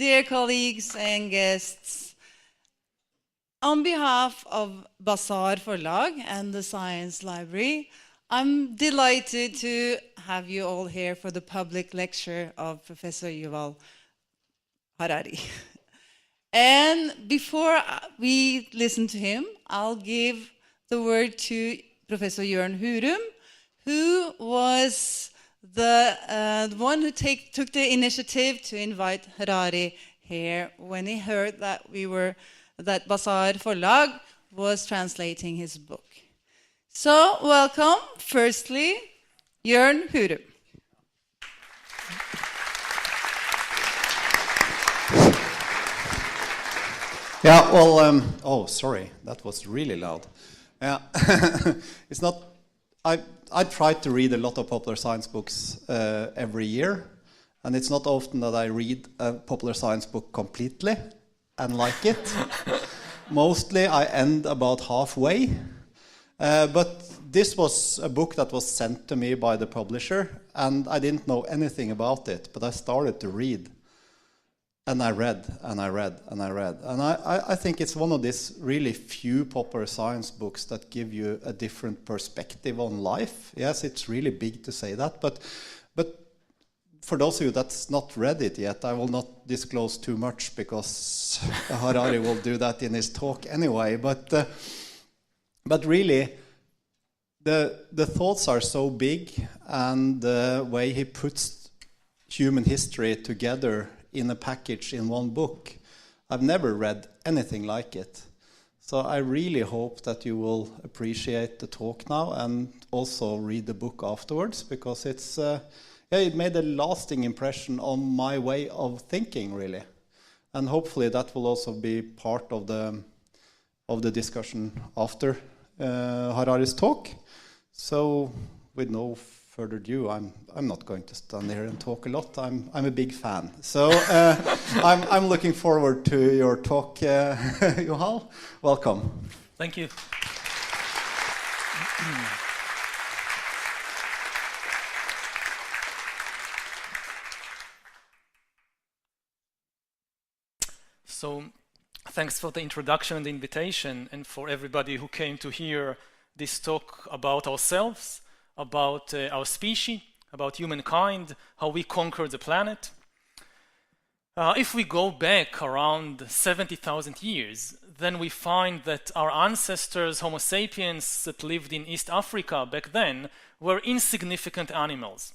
dear colleagues and guests, on behalf of Bazaar Forlag and the Science Library, I'm delighted to have you all here for the public lecture of Professor Yuval Hariri. And before we listen to him, I'll give the word to Professor Yuval Hariri, who was the one who took the initiative to invite Harari here when he heard that that Bazaar Forlag was translating his book. So, welcome, firstly, Yuval Hariri. Yeah, well, oh, sorry, that was really loud. Yeah, it's not, I try to read a lot of popular science books every year, and it's not often that I read a popular science book completely and like it. Mostly I end about halfway, but this was a book that was sent to me by the publisher, and I didn't know anything about it, but I started to read. And I read, and I read, and I read. And I think it's one of these really few popular science books that give you a different perspective on life. Yes, it's really big to say that, but for those of you that's not read it yet, I will not disclose too much because Harari will do that in his talk anyway. But really, the thoughts are so big, and the way he puts human history together in a package in one book. I've never read anything like it. So I really hope that you will appreciate the talk now and also read the book afterwards, because it's it made a lasting impression on my way of thinking, really. And hopefully that will also be part of the discussion after Harari's talk. So with no further ado, I'm not going to stand here and talk a lot. I'm a big fan. So I'm looking forward to your talk, Yuval. Welcome. Thank you. So thanks for the introduction and the invitation, and for everybody who came to hear this talk about ourselves, about our species, about humankind, how we conquered the planet. If we go back around 70,000 years, then we find that our ancestors, Homo sapiens, that lived in East Africa back then, were insignificant animals.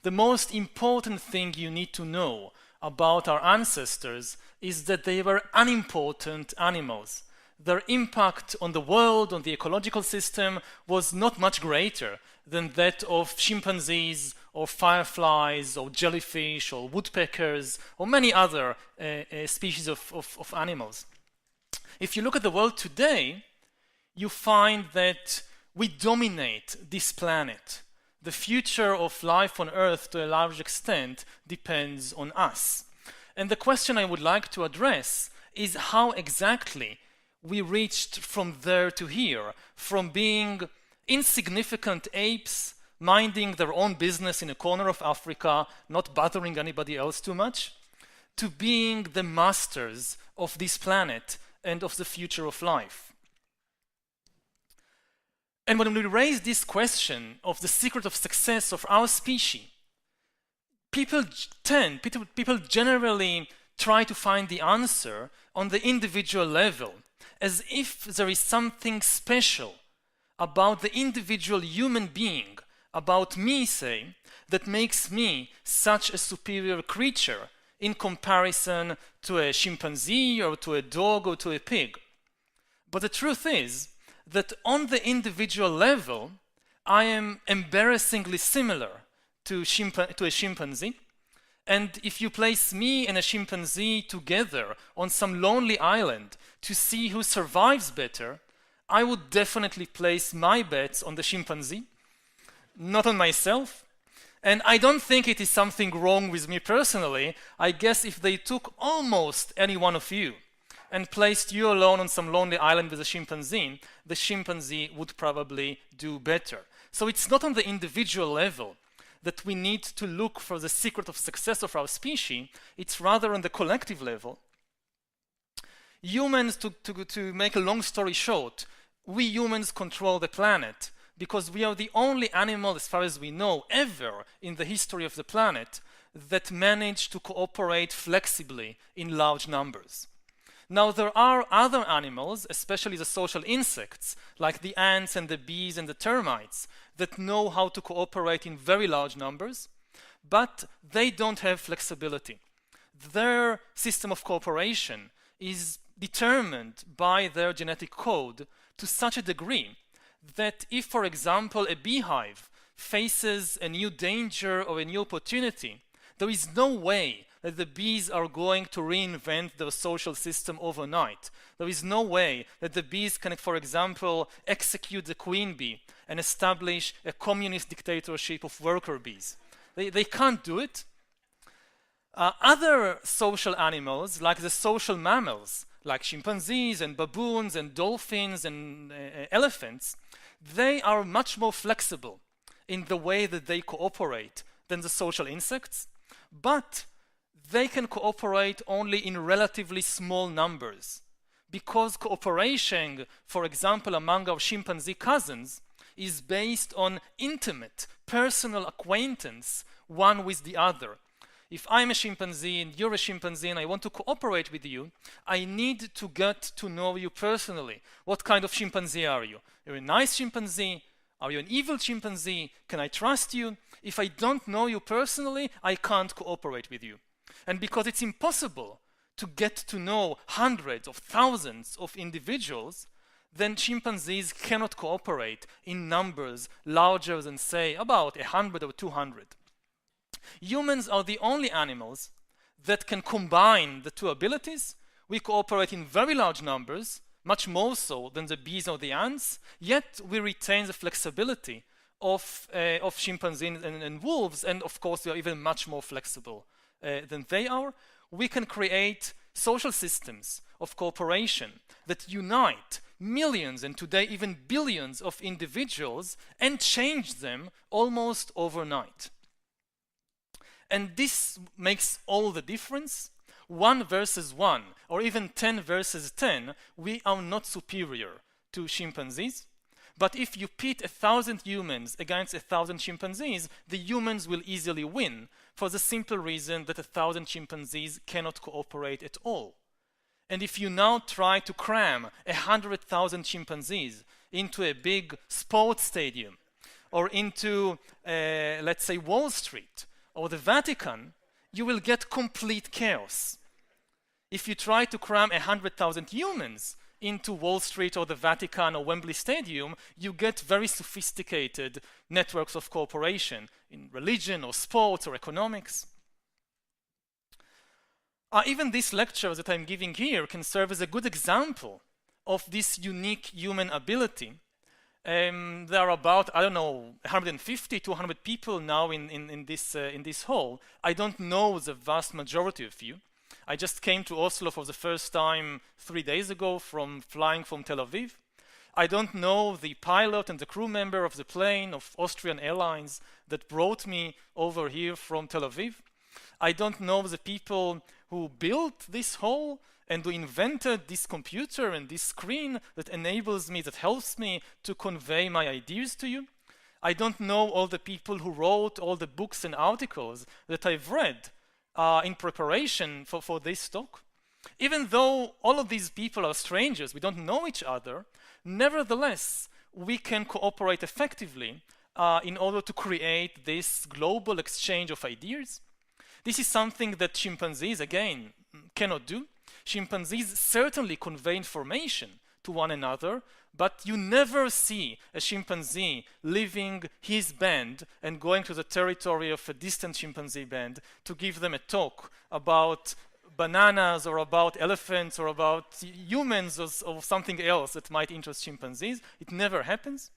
The most important thing you need to know about our ancestors is that they were unimportant animals. Their impact on the world, on the ecological system, was not much greater than that of chimpanzees or fireflies or jellyfish or woodpeckers or many other species of animals. If you look at the world today, you find that we dominate this planet. The future of life on Earth, to a large extent, depends on us. And the question I would like to address is how exactly we reached from there to here, from being insignificant apes minding their own business in a corner of Africa, not bothering anybody else too much, to being the masters of this planet and of the future of life. And when we raise this question of the secret of success of our species, people generally try to find the answer on the individual level, as if there is something special about the individual human being, about me, say, that makes me such a superior creature in comparison to a chimpanzee or to a dog or to a pig. But the truth is that on the individual level, I am embarrassingly similar to a chimpanzee. And if you place me and a chimpanzee together on some lonely island to see who survives better, I would definitely place my bets on the chimpanzee, not on myself. And I don't think it is something wrong with me personally. I guess if they took almost any one of you and placed you alone on some lonely island with a chimpanzee, the chimpanzee would probably do better. So it's not on the individual level that we need to look for the secret of success of our species, it's rather on the collective level. Humans, to make a long story short, we humans control the planet because we are the only animal, as far as we know, ever in the history of the planet that managed to cooperate flexibly in large numbers. Now, there are other animals, especially the social insects, like the ants and the bees and the termites, that know how to cooperate in very large numbers, but they don't have flexibility. Their system of cooperation is determined by their genetic code to such a degree that if, for example, a beehive faces a new danger or a new opportunity, there is no way that the bees are going to reinvent their social system overnight. There is no way that the bees can, for example, execute the queen bee and establish a communist dictatorship of worker bees. They can't do it. Other social animals, like the social mammals, like chimpanzees and baboons and dolphins and elephants, they are much more flexible in the way that they cooperate than the social insects, but they can cooperate only in relatively small numbers, because cooperation, for example, among our chimpanzee cousins, is based on intimate, personal acquaintance one with the other. If I'm a chimpanzee and you're a chimpanzee and I want to cooperate with you, I need to get to know you personally. What kind of chimpanzee are you? You're a nice chimpanzee? Are you an evil chimpanzee? Can I trust you? If I don't know you personally, I can't cooperate with you. And because it's impossible to get to know hundreds of thousands of individuals, then chimpanzees cannot cooperate in numbers larger than, say, about 100 or 200. Humans are the only animals that can combine the two abilities. We cooperate in very large numbers, much more so than the bees or the ants, yet we retain the flexibility of chimpanzees and wolves, and of course we are even much more flexible than they are. We can create social systems of cooperation that unite millions and today even billions of individuals and change them almost overnight. And this makes all the difference. 1 versus 1, or even 10 versus 10, we are not superior to chimpanzees. But if you pit 1,000 humans against 1,000 chimpanzees, the humans will easily win, for the simple reason that 1,000 chimpanzees cannot cooperate at all. And if you now try to cram 100,000 chimpanzees into a big sports stadium, or into, let's say, Wall Street, or the Vatican, you will get complete chaos. If you try to cram 100,000 humans into Wall Street or the Vatican or Wembley Stadium, you get very sophisticated networks of cooperation in religion or sports or economics. Even these lectures that I'm giving here can serve as a good example of this unique human ability. There are about, I don't know, 150, 200 people now in this hall. I don't know the vast majority of you. I just came to Oslo for the first time 3 days ago flying from Tel Aviv. I don't know the pilot and the crew member of the plane of Austrian Airlines that brought me over here from Tel Aviv. I don't know the people who built this hall and who invented this computer and this screen that enables me, that helps me to convey my ideas to you. I don't know all the people who wrote all the books and articles that I've read in preparation for this talk. Even though all of these people are strangers, we don't know each other, nevertheless, we can cooperate effectively in order to create this global exchange of ideas. This is something that chimpanzees, again, cannot do. Chimpanzees certainly convey information to one another, but you never see a chimpanzee leaving his band and going to the territory of a distant chimpanzee band to give them a talk about bananas or about elephants or about humans or something else that might interest chimpanzees. It never happens.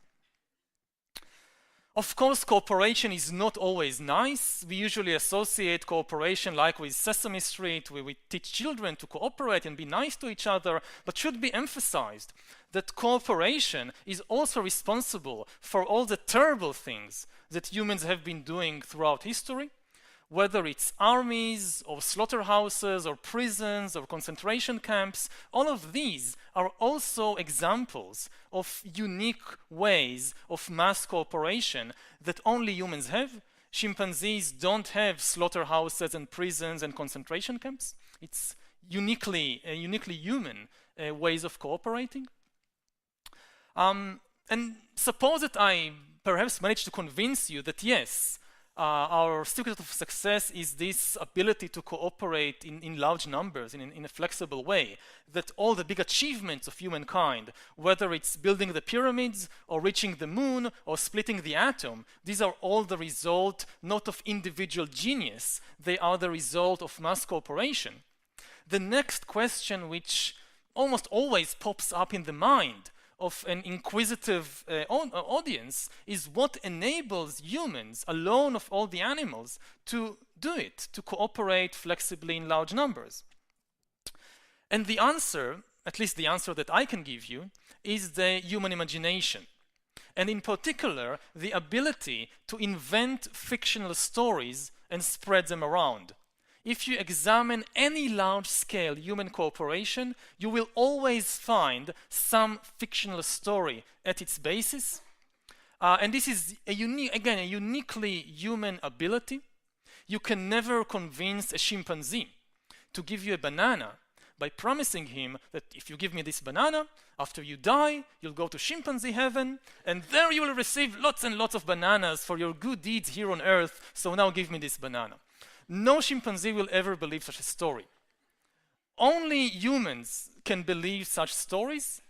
Of course, cooperation is not always nice. We usually associate cooperation like with Sesame Street, where we teach children to cooperate and be nice to each other, but should be emphasized that cooperation is also responsible for all the terrible things that humans have been doing throughout history, whether it's armies or slaughterhouses or prisons or concentration camps. All of these are also examples of unique ways of mass cooperation that only humans have. Chimpanzees don't have slaughterhouses and prisons and concentration camps. It's uniquely human ways of cooperating. And suppose that I perhaps managed to convince you that yes, our secret of success is this ability to cooperate in large numbers in a flexible way, that all the big achievements of humankind, whether it's building the pyramids or reaching the moon or splitting the atom, these are all the result not of individual genius, they are the result of mass cooperation. The next question, which almost always pops up in the mind of an inquisitive audience, is what enables humans, alone of all the animals, to do it, to cooperate flexibly in large numbers. And the answer, at least the answer that I can give you, is the human imagination. And in particular, the ability to invent fictional stories and spread them around. If you examine any large-scale human cooperation, you will always find some fictional story at its basis. And this is a uniquely human ability. You can never convince a chimpanzee to give you a banana by promising him that if you give me this banana, after you die, you'll go to chimpanzee heaven, and there you will receive lots and lots of bananas for your good deeds here on earth, so now give me this banana. No chimpanzee will ever believe such a story. Only humans can believe such stories,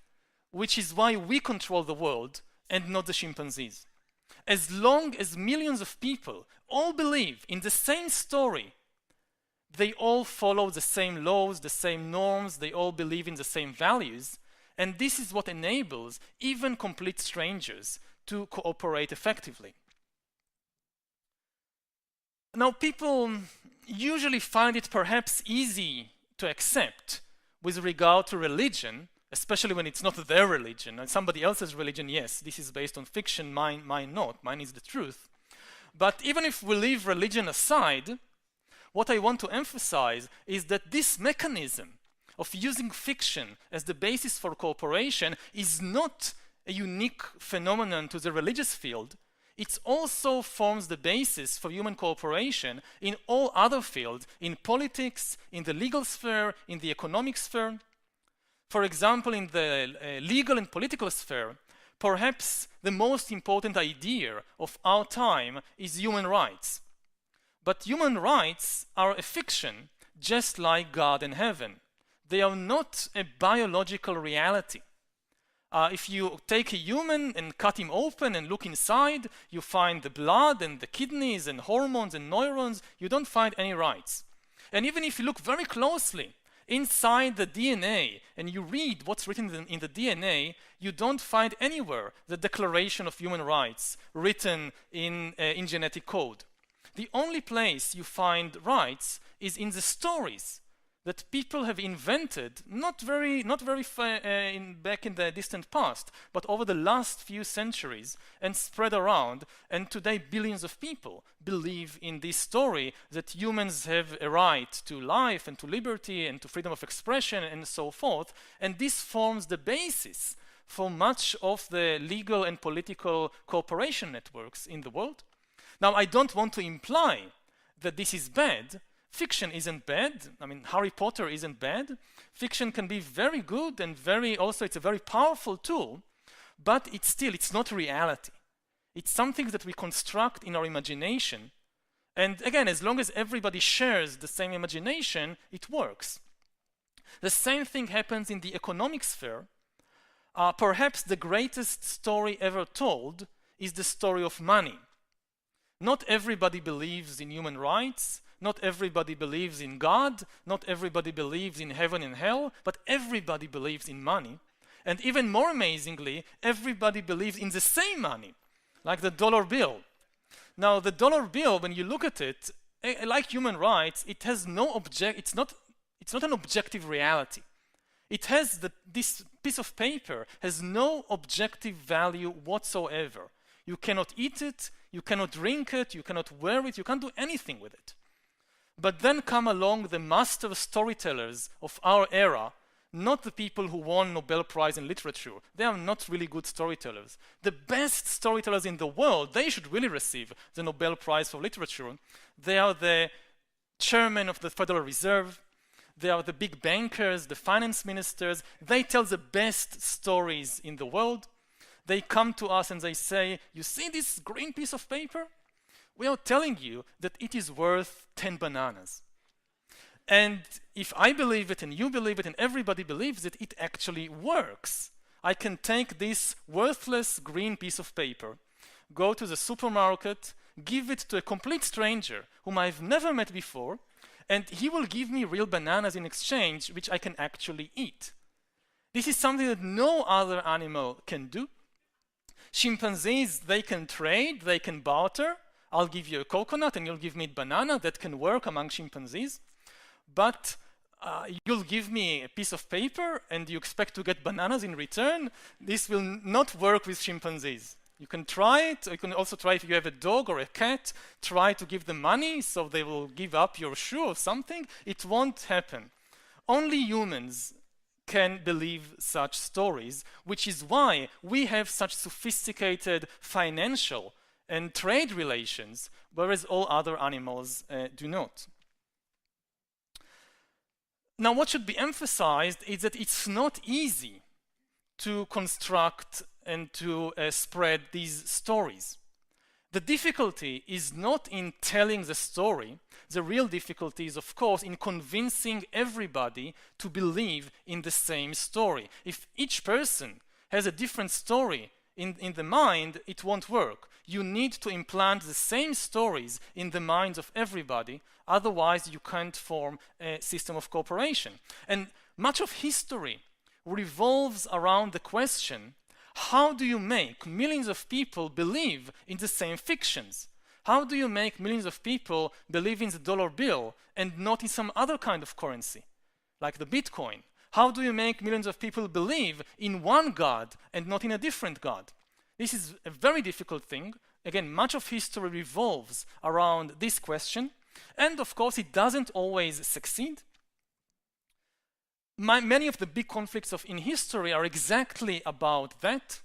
which is why we control the world and not the chimpanzees. As long as millions of people all believe in the same story, they all follow the same laws, the same norms, they all believe in the same values, and this is what enables even complete strangers to cooperate effectively. Now, people usually find it perhaps easy to accept with regard to religion, especially when it's not their religion. And somebody else's religion, yes, this is based on fiction, mine not. Mine is the truth. But even if we leave religion aside, what I want to emphasize is that this mechanism of using fiction as the basis for cooperation is not a unique phenomenon to the religious field. It also forms the basis for human cooperation in all other fields, in politics, in the legal sphere, in the economic sphere. For example, in the legal and political sphere, perhaps the most important idea of our time is human rights. But human rights are a fiction, just like God and heaven. They are not a biological reality. If you take a human and cut him open and look inside, you find the blood and the kidneys and hormones and neurons. You don't find any rights. And even if you look very closely inside the DNA and you read what's written in the DNA, you don't find anywhere the Declaration of Human Rights written in genetic code. The only place you find rights is in the stories that people have invented, not very back in the distant past, but over the last few centuries and spread around. And today billions of people believe in this story that humans have a right to life and to liberty and to freedom of expression and so forth. And this forms the basis for much of the legal and political cooperation networks in the world. Now, I don't want to imply that this is bad. Fiction isn't bad. I mean, Harry Potter isn't bad. Fiction can be very good and it's a very powerful tool, but it's not reality. It's something that we construct in our imagination. And again, as long as everybody shares the same imagination, it works. The same thing happens in the economic sphere. Perhaps the greatest story ever told is the story of money. Not everybody believes in human rights. Not everybody believes in God, not everybody believes in heaven and hell, but everybody believes in money. And even more amazingly, everybody believes in the same money. like the dollar bill. Now, the dollar bill, when you look at it, like human rights, it has no it's not an objective reality. It has this piece of paper has no objective value whatsoever. You cannot eat it, you cannot drink it, you cannot wear it, you can't do anything with it. But then come along the master storytellers of our era, not the people who won Nobel Prize in literature. They are not really good storytellers. The best storytellers in the world, they should really receive the Nobel Prize for literature. They are the chairman of the Federal Reserve. They are the big bankers, the finance ministers. They tell the best stories in the world. They come to us and they say, you see this green piece of paper? We are telling you that it is worth 10 bananas. And if I believe it and you believe it and everybody believes it, it actually works. I can take this worthless green piece of paper, go to the supermarket, give it to a complete stranger whom I've never met before, and he will give me real bananas in exchange, which I can actually eat. This is something that no other animal can do. Chimpanzees, they can trade, they can barter. I'll give you a coconut and you'll give me a banana. That can work among chimpanzees. But you'll give me a piece of paper and you expect to get bananas in return. This will not work with chimpanzees. You can try it. You can also try if you have a dog or a cat, try to give them money so they will give up your shoe or something. It won't happen. Only humans can believe such stories, which is why we have such sophisticated financial and trade relations, whereas all other animals do not. Now, what should be emphasized is that it's not easy to construct and to spread these stories. The difficulty is not in telling the story. The real difficulty is, of course, in convincing everybody to believe in the same story. If each person has a different story in the mind, it won't work. You need to implant the same stories in the minds of everybody, otherwise you can't form a system of cooperation. And much of history revolves around the question, how do you make millions of people believe in the same fictions? How do you make millions of people believe in the dollar bill and not in some other kind of currency, like the Bitcoin? How do you make millions of people believe in one God and not in a different God? This is a very difficult thing. Again, much of history revolves around this question, and of course it doesn't always succeed. Many of the big conflicts in history are exactly about that.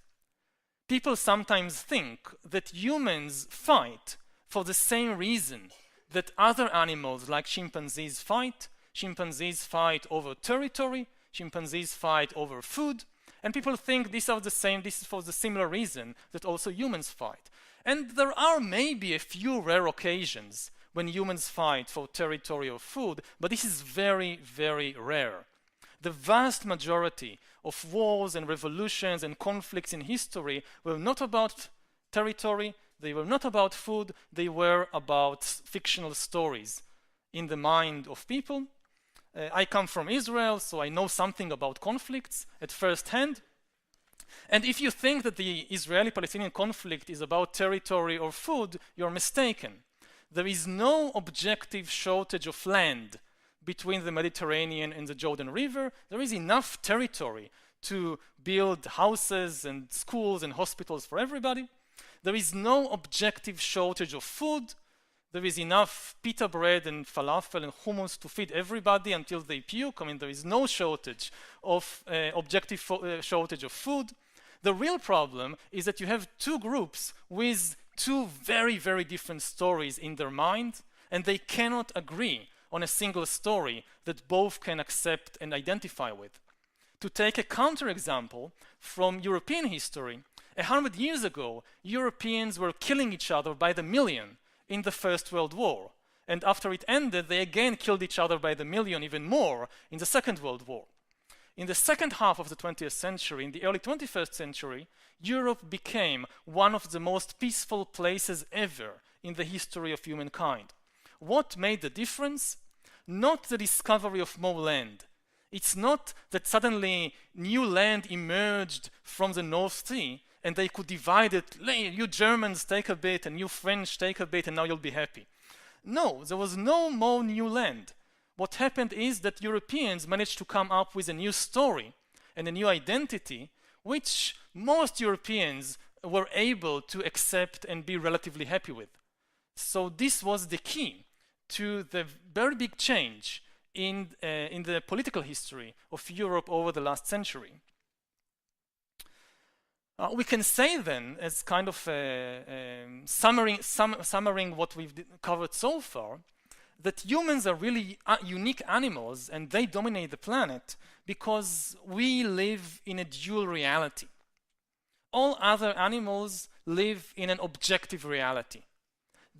People sometimes think that humans fight for the same reason that other animals like chimpanzees fight. Chimpanzees fight over territory, chimpanzees fight over food, and people think these are the same, this is for the similar reason that also humans fight. And there are maybe a few rare occasions when humans fight for territory or food, but this is very, very rare. The vast majority of wars and revolutions and conflicts in history were not about territory, they were not about food, they were about fictional stories in the mind of people. I come from Israel, so I know something about conflicts at first hand. And if you think that the Israeli-Palestinian conflict is about territory or food, you're mistaken. There is no objective shortage of land between the Mediterranean and the Jordan River. There is enough territory to build houses and schools and hospitals for everybody. There is no objective shortage of food. There is enough pita bread and falafel and hummus to feed everybody until they puke. I mean, there is no shortage of objective shortage of food. The real problem is that you have two groups with two very, very different stories in their mind, and they cannot agree on a single story that both can accept and identify with. To take a counterexample from European history, 100 years ago, Europeans were killing each other by the million in the First World War. And after it ended, they again killed each other by the million, even more, in the Second World War. In the second half of the 20th century, in the early 21st century, Europe became one of the most peaceful places ever in the history of humankind. What made the difference? Not the discovery of more land. It's not that suddenly new land emerged from the North Sea and they could divide it, you Germans take a bit and you French take a bit and now you'll be happy. No, there was no more new land. What happened is that Europeans managed to come up with a new story and a new identity which most Europeans were able to accept and be relatively happy with. So this was the key to the very big change in the political history of Europe over the last century. We can say then, as kind of summarizing what we've covered so far, that humans are really unique animals and they dominate the planet because we live in a dual reality. All other animals live in an objective reality.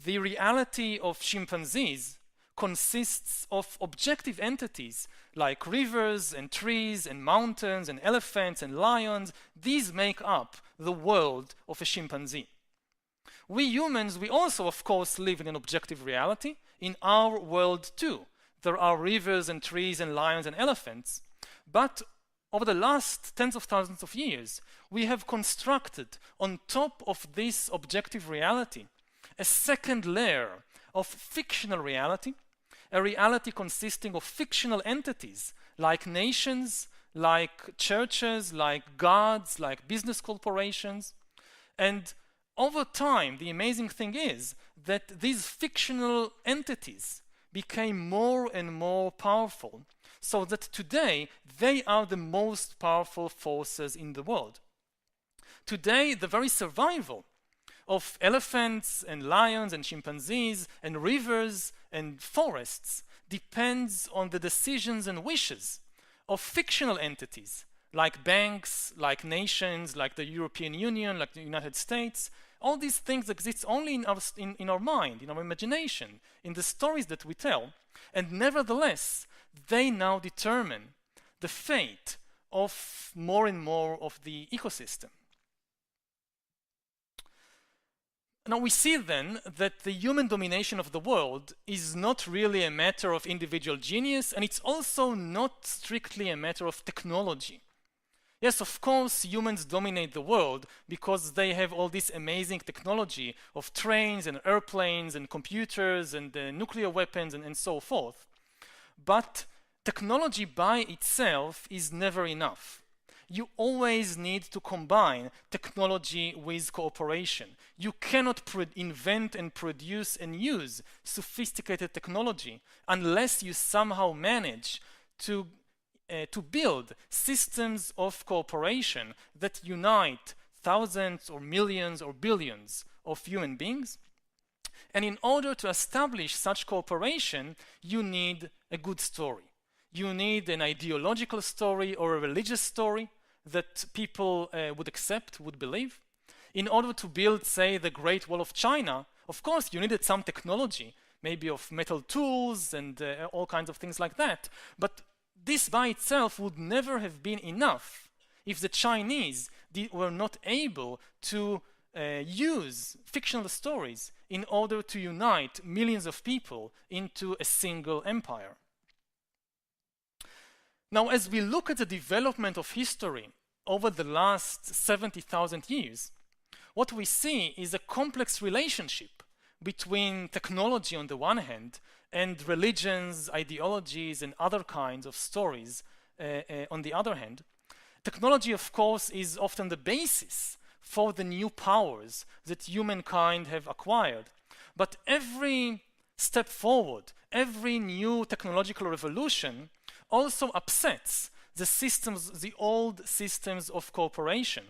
The reality of chimpanzees consists of objective entities like rivers and trees and mountains and elephants and lions. These make up the world of a chimpanzee. We humans, we also of course live in an objective reality. In our world too, there are rivers and trees and lions and elephants, but over the last tens of thousands of years, we have constructed on top of this objective reality a second layer of fictional reality, a reality consisting of fictional entities like nations, like churches, like gods, like business corporations. And over time, the amazing thing is that these fictional entities became more and more powerful, so that today they are the most powerful forces in the world. Today, the very survival of elephants and lions and chimpanzees and rivers and forests depends on the decisions and wishes of fictional entities like banks, like nations, like the European Union, like the United States. All these things exist only in our mind, in our imagination, in the stories that we tell, and nevertheless they now determine the fate of more and more of the ecosystem. Now we see then that the human domination of the world is not really a matter of individual genius, and it's also not strictly a matter of technology. Yes, of course, humans dominate the world because they have all this amazing technology of trains and airplanes and computers and nuclear weapons and so forth. But technology by itself is never enough. You always need to combine technology with cooperation. You cannot invent and produce and use sophisticated technology unless you somehow manage to build systems of cooperation that unite thousands or millions or billions of human beings. And in order to establish such cooperation, you need a good story. You need an ideological story or a religious story that people would accept, would believe. In order to build, say, the Great Wall of China, of course, you needed some technology, maybe of metal tools and all kinds of things like that. But this by itself would never have been enough if the Chinese were not able to use fictional stories in order to unite millions of people into a single empire. Now, as we look at the development of history over the last 70,000 years, what we see is a complex relationship between technology on the one hand and religions, ideologies, and other kinds of stories on the other hand. Technology, of course, is often the basis for the new powers that humankind have acquired. But every step forward, every new technological revolution also upsets the systems, the old systems of cooperation.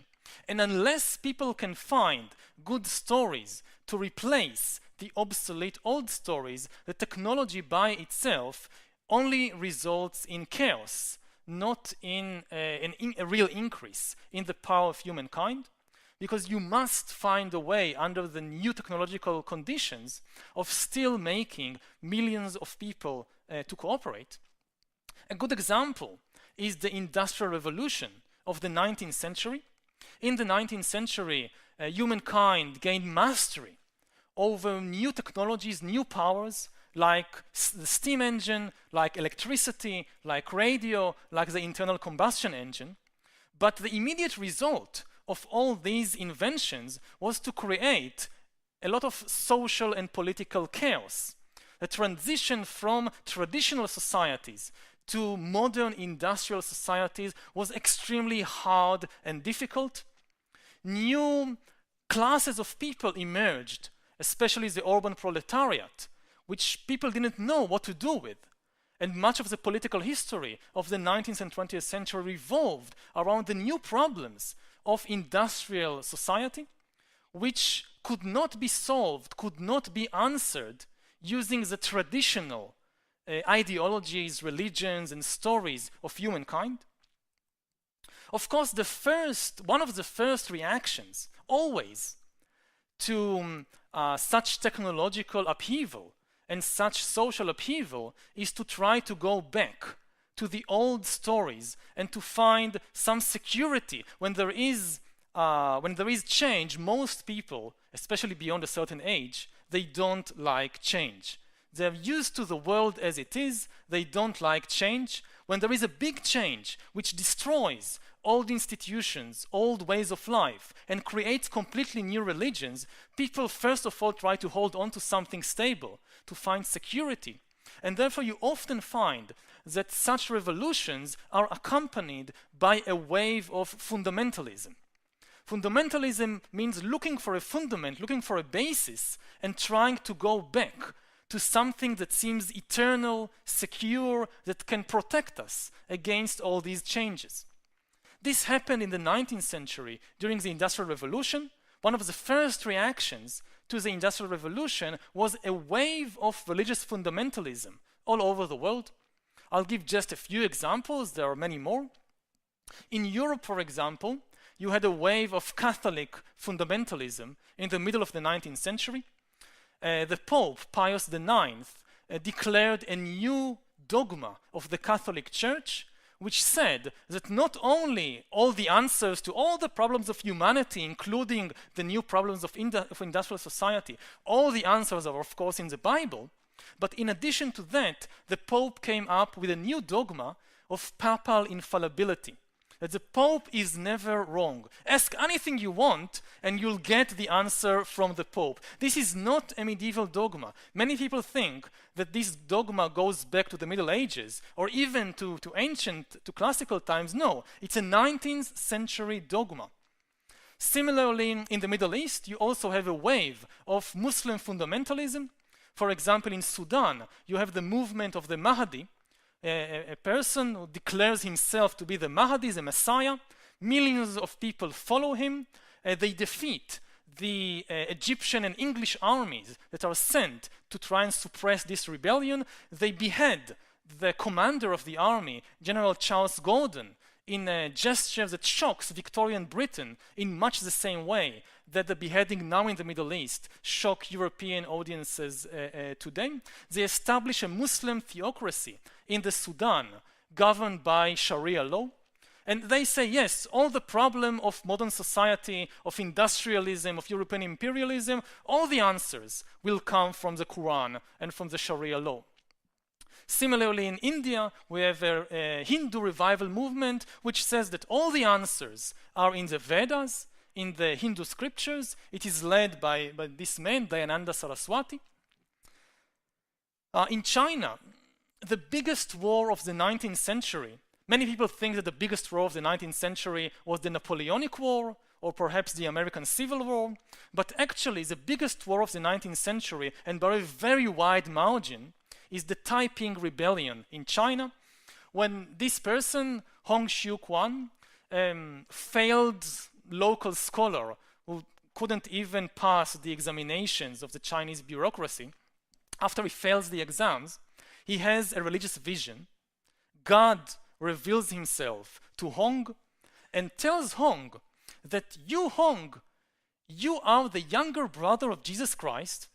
And unless people can find good stories to replace the obsolete old stories, the technology by itself only results in chaos, not in a real increase in the power of humankind. Because you must find a way under the new technological conditions of still making millions of people to cooperate. A good example is the Industrial Revolution of the 19th century. In the 19th century, humankind gained mastery over new technologies, new powers, like the steam engine, like electricity, like radio, like the internal combustion engine. But the immediate result of all these inventions was to create a lot of social and political chaos. The transition from traditional societies to modern industrial societies was extremely hard and difficult. New classes of people emerged, especially the urban proletariat, which people didn't know what to do with. And much of the political history of the 19th and 20th century revolved around the new problems of industrial society, which could not be solved, could not be answered using the traditional ideologies, religions, and stories of humankind. Of course, one of the first reactions always to such technological upheaval and such social upheaval is to try to go back to the old stories and to find some security. When there is change, most people, especially beyond a certain age, they don't like change. They're used to the world as it is, they don't like change. When there is a big change which destroys old institutions, old ways of life, and creates completely new religions, people first of all try to hold on to something stable, to find security. And therefore you often find that such revolutions are accompanied by a wave of fundamentalism. Fundamentalism means looking for a fundament, looking for a basis, and trying to go back to something that seems eternal, secure, that can protect us against all these changes. This happened in the 19th century during the Industrial Revolution. One of the first reactions to the Industrial Revolution was a wave of religious fundamentalism all over the world. I'll give just a few examples, there are many more. In Europe, for example, you had a wave of Catholic fundamentalism in the middle of the 19th century. The Pope, Pius IX, declared a new dogma of the Catholic Church, which said that not only all the answers to all the problems of humanity, including the new problems of industrial society, all the answers are of course in the Bible, but in addition to that, the Pope came up with a new dogma of papal infallibility. That the Pope is never wrong. Ask anything you want and you'll get the answer from the Pope. This is not a medieval dogma. Many people think that this dogma goes back to the Middle Ages or even to classical times. No, it's a 19th century dogma. Similarly, in the Middle East, you also have a wave of Muslim fundamentalism. For example, in Sudan, you have the movement of the Mahdi, a person who declares himself to be the Mahdi, the Messiah. Millions of people follow him. They defeat the Egyptian and English armies that are sent to try and suppress this rebellion. They behead the commander of the army, General Charles Gordon, in a gesture that shocks Victorian Britain in much the same way that the beheading now in the Middle East shock European audiences today. They establish a Muslim theocracy in the Sudan governed by Sharia law. And they say, yes, all the problem of modern society, of industrialism, of European imperialism, all the answers will come from the Quran and from the Sharia law. Similarly, in India, we have a Hindu revival movement which says that all the answers are in the Vedas, in the Hindu scriptures. It is led by this man, Dayananda Saraswati. In China, the biggest war of the 19th century, many people think that the biggest war of the 19th century was the Napoleonic War or perhaps the American Civil War, but actually the biggest war of the 19th century, and by a very wide margin, is the Taiping Rebellion in China, when this person, Hong Xiuquan, failed local scholar who couldn't even pass the examinations of the Chinese bureaucracy. After he fails the exams, he has a religious vision. God reveals himself to Hong and tells Hong that you, Hong, you are the younger brother of Jesus Christ,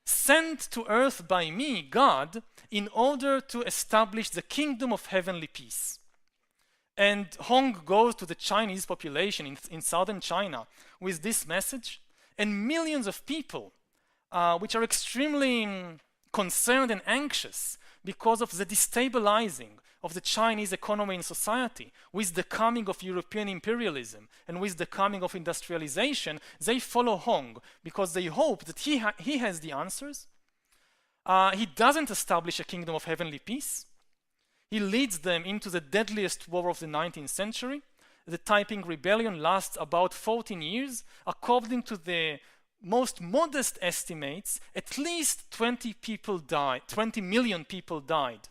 sent to earth by me, God, in order to establish the kingdom of heavenly peace. And Hong goes to the Chinese population in southern China with this message, and millions of people, which are extremely concerned and anxious because of the destabilizing of the Chinese economy and society, with the coming of European imperialism and with the coming of industrialization, they follow Hong because they hope that he has the answers. He doesn't establish a kingdom of heavenly peace. He leads them into the deadliest war of the 19th century. The Taiping Rebellion lasts about 14 years. According to the most modest estimates, at least 20 million people died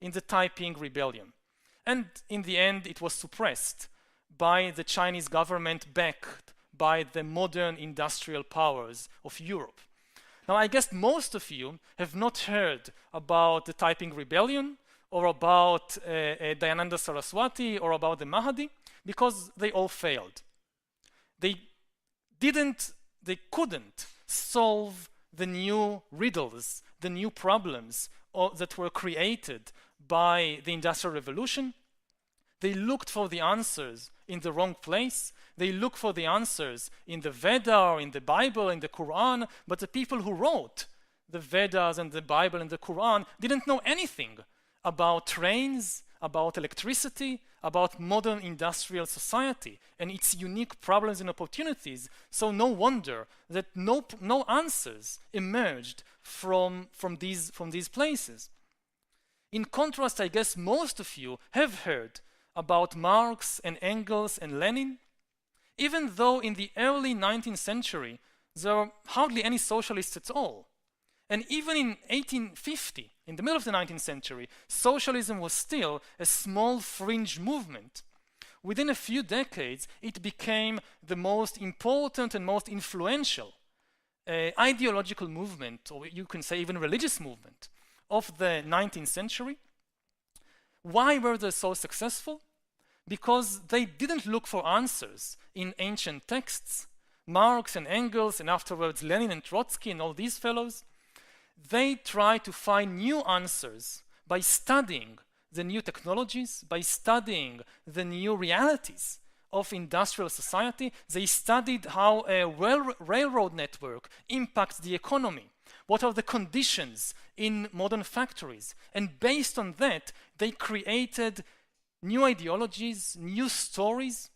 in the Taiping Rebellion. And in the end, it was suppressed by the Chinese government, backed by the modern industrial powers of Europe. Now, I guess most of you have not heard about the Taiping Rebellion or about Dayananda Saraswati or about the Mahdi, because they all failed. They couldn't solve the new riddles, the new problems that were created by the Industrial Revolution. They looked for the answers in the wrong place. They looked for the answers in the Veda or in the Bible, in the Quran, but the people who wrote the Vedas and the Bible and the Quran didn't know anything about trains, about electricity, about modern industrial society and its unique problems and opportunities. So no wonder that no answers emerged from these places. In contrast, I guess most of you have heard about Marx and Engels and Lenin, even though in the early 19th century there were hardly any socialists at all. And even in 1850, in the middle of the 19th century, socialism was still a small fringe movement. Within a few decades, it became the most important and most influential ideological movement, or you can say even religious movement, of the 19th century. Why were they so successful? Because they didn't look for answers in ancient texts. Marx and Engels, and afterwards Lenin and Trotsky and all these fellows, they try to find new answers by studying the new technologies, by studying the new realities of industrial society. They studied how a railroad network impacts the economy. What are the conditions in modern factories? And based on that, they created new ideologies, new stories.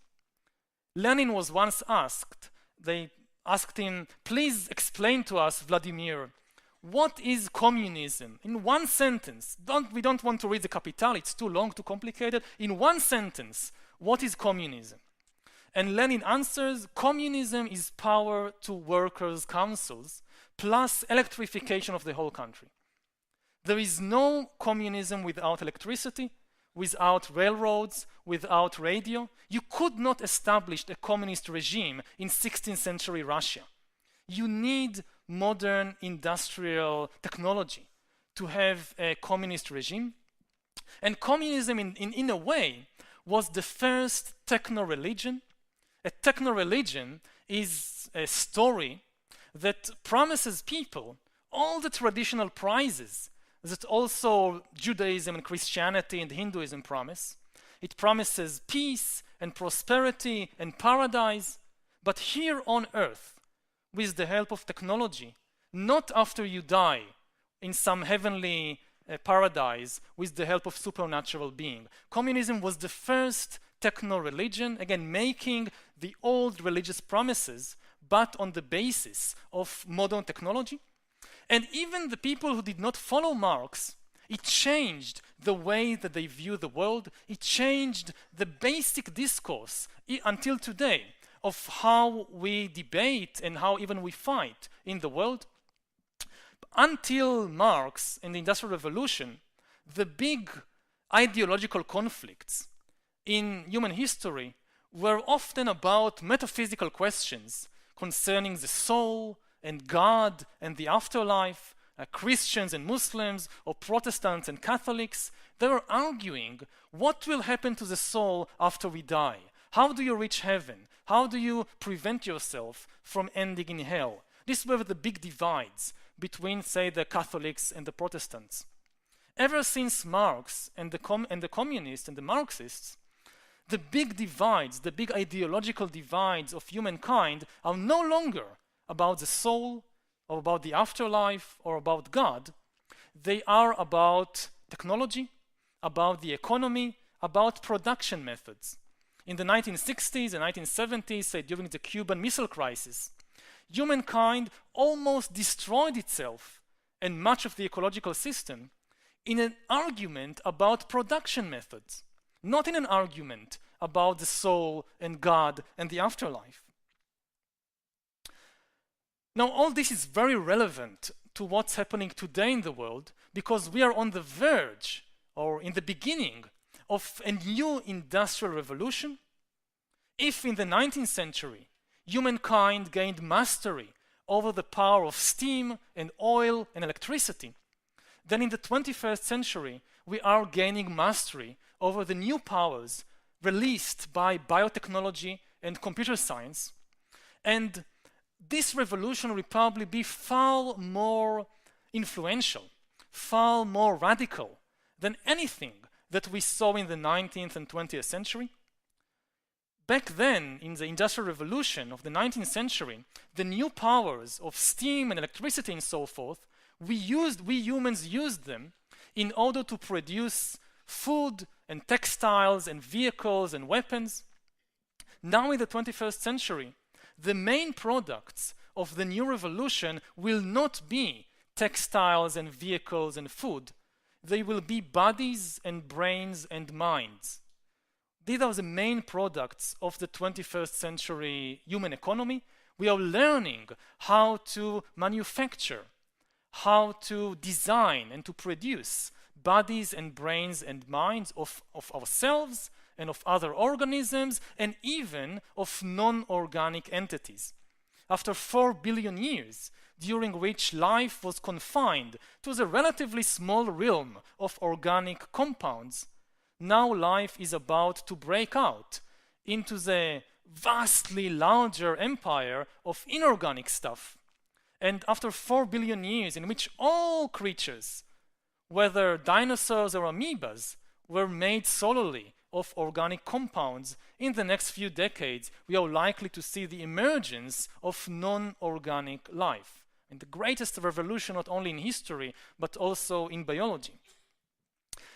Lenin was once asked, they asked him, please explain to us, Vladimir, what is communism? In one sentence. We don't want to read the Capital, it's too long, too complicated. In one sentence, what is communism? And Lenin answers, communism is power to workers' councils plus electrification of the whole country. There is no communism without electricity, without railroads, without radio. You could not establish a communist regime in 16th century Russia. You need modern industrial technology to have a communist regime. And communism, in a way, was the first techno-religion. A techno-religion is a story that promises people all the traditional prizes that also Judaism and Christianity and Hinduism promise. It promises peace and prosperity and paradise, but here on earth, with the help of technology, not after you die in some heavenly paradise with the help of supernatural being. Communism was the first techno-religion, again making the old religious promises, but on the basis of modern technology. And even the people who did not follow Marx, it changed the way that they view the world. It changed the basic discourse until today of how we debate and how even we fight in the world. Until Marx and the Industrial Revolution, the big ideological conflicts in human history were often about metaphysical questions concerning the soul and God and the afterlife. Christians and Muslims, or Protestants and Catholics, they were arguing what will happen to the soul after we die. How do you reach heaven? How do you prevent yourself from ending in hell? These were the big divides between, say, the Catholics and the Protestants. Ever since Marx and the communists and the Marxists, the big divides, the big ideological divides of humankind are no longer about the soul, or about the afterlife, or about God. They are about technology, about the economy, about production methods. In the 1960s and 1970s, say during the Cuban Missile Crisis, humankind almost destroyed itself and much of the ecological system in an argument about production methods, not in an argument about the soul and God and the afterlife. Now, all this is very relevant to what's happening today in the world because we are on the verge or in the beginning of a new industrial revolution. If in the 19th century humankind gained mastery over the power of steam and oil and electricity, then in the 21st century we are gaining mastery over the new powers released by biotechnology and computer science. And this revolution will probably be far more influential, far more radical than anything that we saw in the 19th and 20th century. Back then, in the Industrial Revolution of the 19th century, the new powers of steam and electricity and so forth, we humans used them in order to produce food and textiles and vehicles and weapons. Now in the 21st century, the main products of the new revolution will not be textiles and vehicles and food. They will be bodies and brains and minds. These are the main products of the 21st century human economy. We are learning how to manufacture, how to design and to produce bodies and brains and minds of ourselves and of other organisms and even of non-organic entities. After 4 billion years, during which life was confined to the relatively small realm of organic compounds, now life is about to break out into the vastly larger empire of inorganic stuff. And after 4 billion years in which all creatures, whether dinosaurs or amoebas, were made solely of organic compounds, in the next few decades we are likely to see the emergence of non-organic life. And the greatest revolution not only in history but also in biology.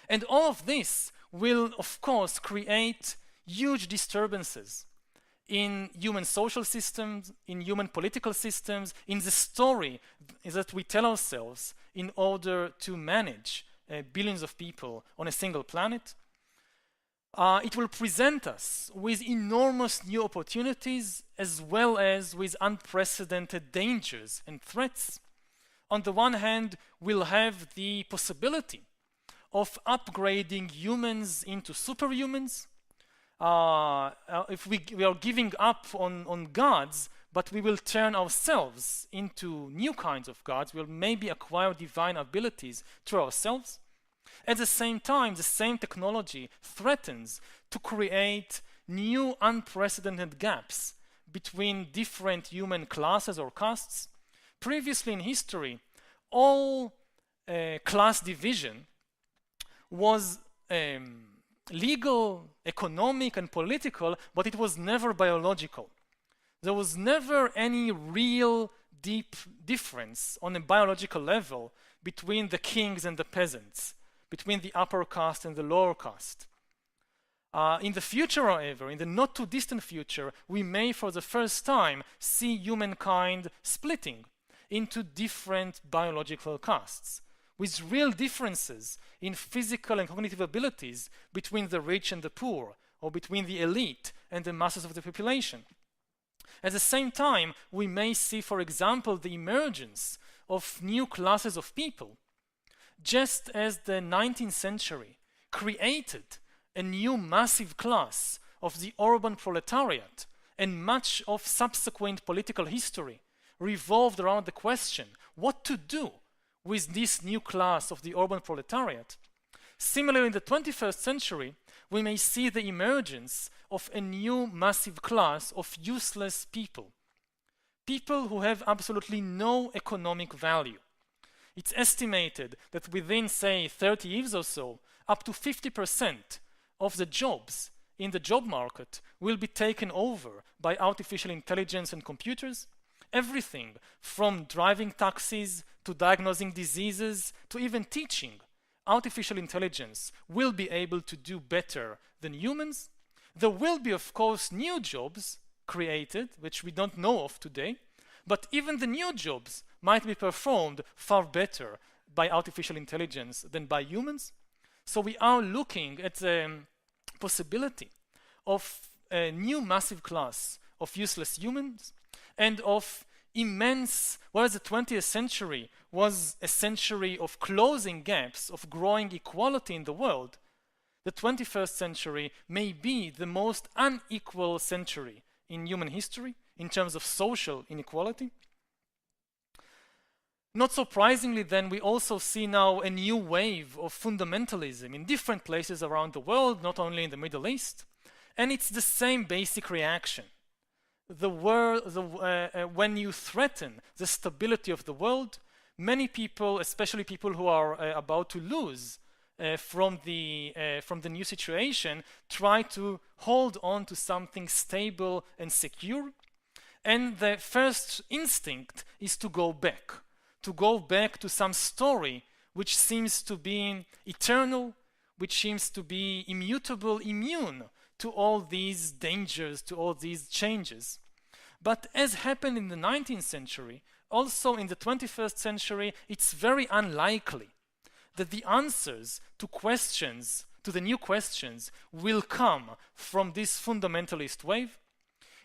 And all of this will of course create huge disturbances in human social systems, in human political systems, in the story that we tell ourselves in order to manage billions of people on a single planet. It will present us with enormous new opportunities as well as with unprecedented dangers and threats. On the one hand, we'll have the possibility of upgrading humans into superhumans. If we are giving up on gods, but we will turn ourselves into new kinds of gods, we'll maybe acquire divine abilities through ourselves. At the same time, the same technology threatens to create new unprecedented gaps between different human classes or castes. Previously in history, all class division was legal, economic, and political, but it was never biological. There was never any real deep difference on a biological level between the kings and the peasants, between the upper caste and the lower caste. In the future, however, in the not too distant future, we may for the first time see humankind splitting into different biological castes, with real differences in physical and cognitive abilities between the rich and the poor, or between the elite and the masses of the population. At the same time, we may see, for example, the emergence of new classes of people, just as the 19th century created a new massive class of the urban proletariat, and much of subsequent political history revolved around the question what to do with this new class of the urban proletariat. Similarly, in the 21st century, we may see the emergence of a new massive class of useless people, people who have absolutely no economic value. It's estimated that within, say, 30 years or so, up to 50% of the jobs in the job market will be taken over by artificial intelligence and computers. Everything from driving taxis to diagnosing diseases to even teaching artificial intelligence will be able to do better than humans, there will be, of course, new jobs created, which we don't know of today, but even the new jobs might be performed far better by artificial intelligence than by humans. So we are looking at the possibility of a new massive class of useless humans and of immense, whereas the 20th century was a century of closing gaps, of growing equality in the world, the 21st century may be the most unequal century in human history in terms of social inequality. Not surprisingly, then, we also see now a new wave of fundamentalism in different places around the world, not only in the Middle East, and it's the same basic reaction. When you threaten the stability of the world, many people, especially people who are about to lose from the new situation, try to hold on to something stable and secure, and the first instinct is to go back to some story which seems to be eternal, which seems to be immutable, immune to all these dangers, to all these changes. But as happened in the 19th century, also in the 21st century, it's very unlikely that the answers to questions, to the new questions, will come from this fundamentalist wave.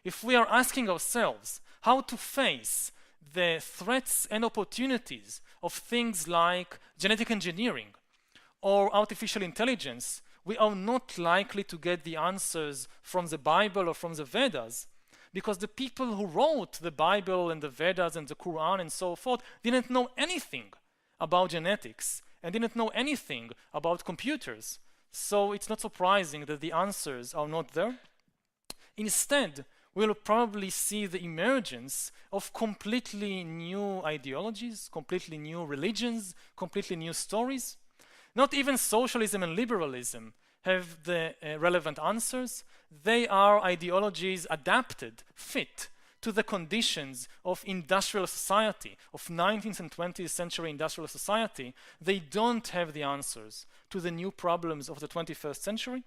If we are asking ourselves how to face the threats and opportunities of things like genetic engineering or artificial intelligence, we are not likely to get the answers from the Bible or from the Vedas, because the people who wrote the Bible and the Vedas and the Quran and so forth didn't know anything about genetics and didn't know anything about computers. So it's not surprising that the answers are not there. Instead, we'll probably see the emergence of completely new ideologies, completely new religions, completely new stories. Not even socialism and liberalism have the relevant answers. They are ideologies adapted, fit to the conditions of industrial society, of 19th and 20th century industrial society. They don't have the answers to the new problems of the 21st century.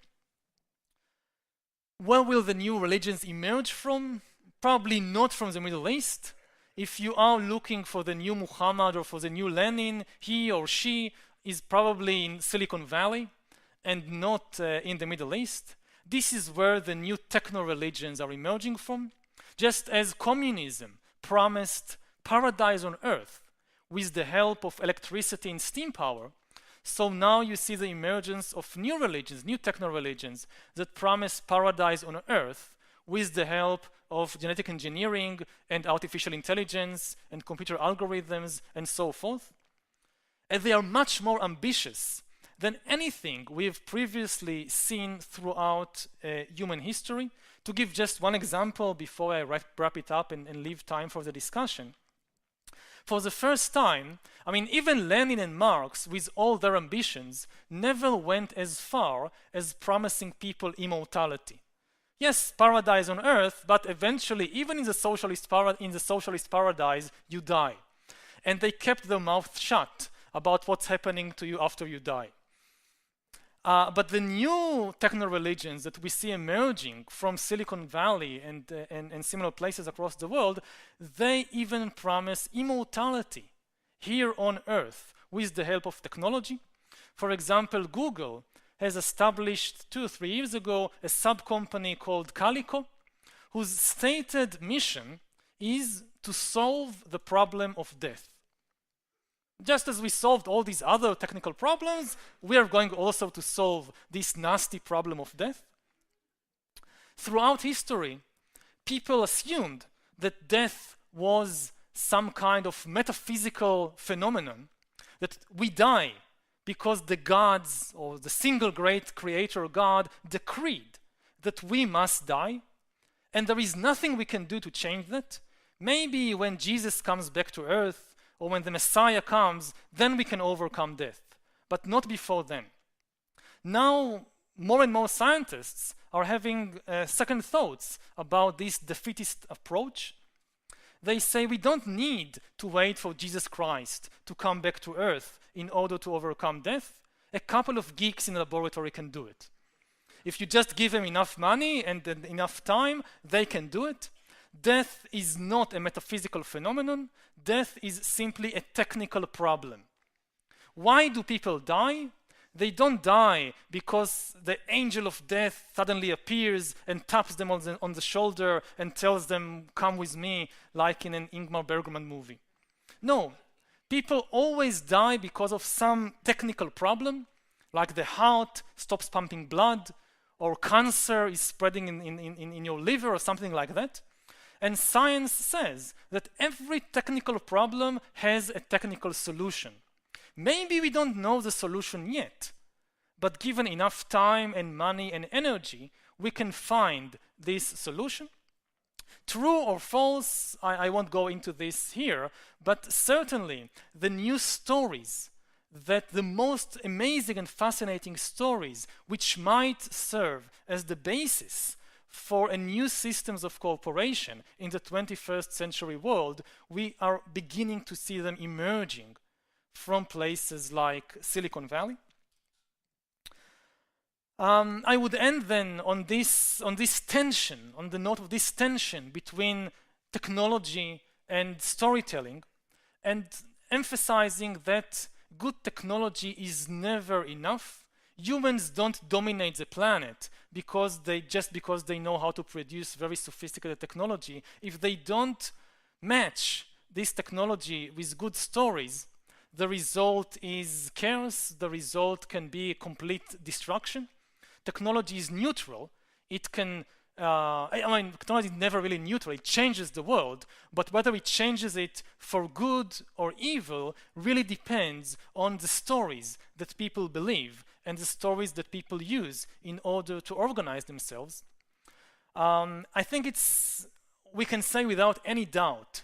Where will the new religions emerge from? Probably not from the Middle East. If you are looking for the new Muhammad or for the new Lenin, he or she is probably in Silicon Valley and not in the Middle East. This is where the new techno-religions are emerging from. Just as communism promised paradise on earth with the help of electricity and steam power, so now you see the emergence of new religions, new techno-religions that promise paradise on earth with the help of genetic engineering and artificial intelligence and computer algorithms and so forth. And they are much more ambitious than anything we've previously seen throughout human history. To give just one example before I wrap it up and leave time for the discussion. For the first time, I mean, even Lenin and Marx, with all their ambitions, never went as far as promising people immortality. Yes, paradise on earth, but eventually, even in the socialist paradise, you die. And they kept their mouth shut about what's happening to you after you die. But the new techno-religions that we see emerging from Silicon Valley and similar places across the world, they even promise immortality here on Earth with the help of technology. For example, Google has established 2 or 3 years ago a sub-company called Calico, whose stated mission is to solve the problem of death. Just as we solved all these other technical problems, we are going also to solve this nasty problem of death. Throughout history, people assumed that death was some kind of metaphysical phenomenon, that we die because the gods or the single great creator God decreed that we must die, and there is nothing we can do to change that. Maybe when Jesus comes back to earth, or when the Messiah comes, then we can overcome death, but not before then. Now, more and more scientists are having second thoughts about this defeatist approach. They say we don't need to wait for Jesus Christ to come back to earth in order to overcome death. A couple of geeks in a laboratory can do it. If you just give them enough money and enough time, they can do it. Death is not a metaphysical phenomenon. Death is simply a technical problem. Why do people die? They don't die because the angel of death suddenly appears and taps them on the shoulder and tells them, come with me, like in an Ingmar Bergman movie. No, people always die because of some technical problem, like the heart stops pumping blood, or cancer is spreading in your liver or something like that. And science says that every technical problem has a technical solution. Maybe we don't know the solution yet, but given enough time and money and energy, we can find this solution. True or false, I won't go into this here, but certainly the new stories, that the most amazing and fascinating stories which might serve as the basis for a new systems of cooperation in the 21st century world, we are beginning to see them emerging from places like Silicon Valley. I would end then on this tension, on the note of this tension between technology and storytelling, and emphasizing that good technology is never enough. Humans don't dominate the planet because they know how to produce very sophisticated technology. If they don't match this technology with good stories, the result is chaos. The result can be complete destruction. Technology is neutral. It can technology is never really neutral. It changes the world, but whether it changes it for good or evil really depends on the stories that people believe and the stories that people use in order to organize themselves. I think we can say without any doubt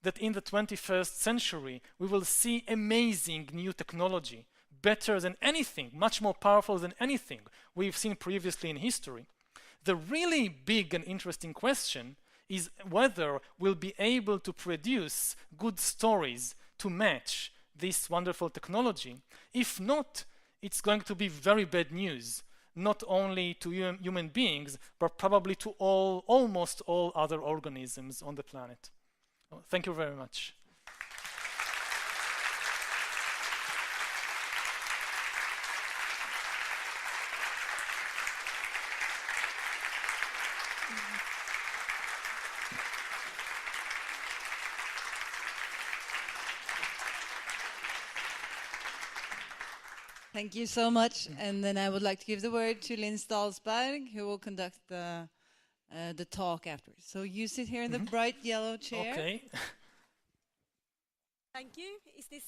that in the 21st century we will see amazing new technology, better than anything, much more powerful than anything we've seen previously in history. The really big and interesting question is whether we'll be able to produce good stories to match this wonderful technology. If not, it's going to be very bad news, not only to human beings, but probably to almost all other organisms on the planet. Thank you very much. Thank you so much. And then I would like to give the word to Linn Stalsberg, who will conduct the talk afterwards. So you sit here in the bright yellow chair. Okay. Thank you. Is this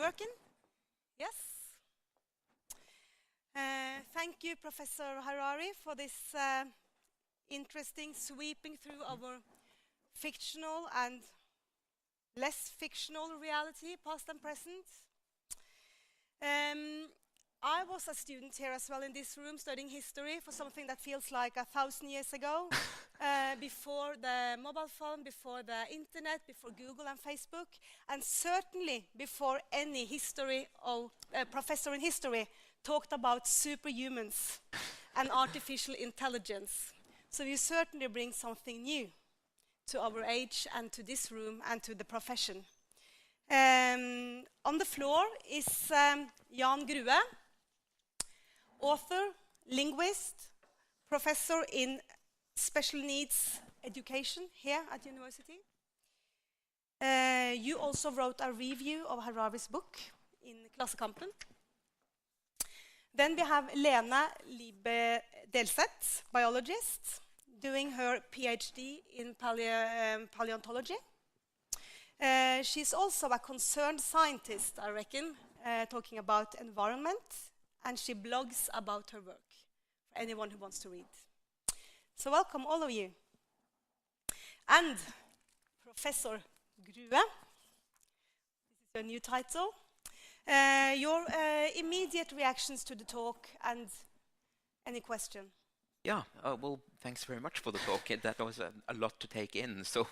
working? Yes. Thank you, Professor Hariri, for this interesting sweeping through our fictional and less fictional reality, past and present. I was a student here as well in this room studying history for something that feels like 1,000 years ago, before the mobile phone, before the internet, before Google and Facebook, and certainly before any professor in history talked about superhumans and artificial intelligence. So you certainly bring something new to our age and to this room and to the profession. On the floor is Jan Grue, author, linguist, professor in special needs education here at university. You also wrote a review of Harari's book in Klassekampen. Then we have Lene Liebe Delseth, biologist, doing her PhD in paleontology. She's also a concerned scientist, I reckon, talking about environment, and she blogs about her work for anyone who wants to read. So welcome, all of you. And Professor Grue, this is your new title. Your immediate reactions to the talk and any question? Yeah, well, thanks very much for the talk. That was a lot to take in, so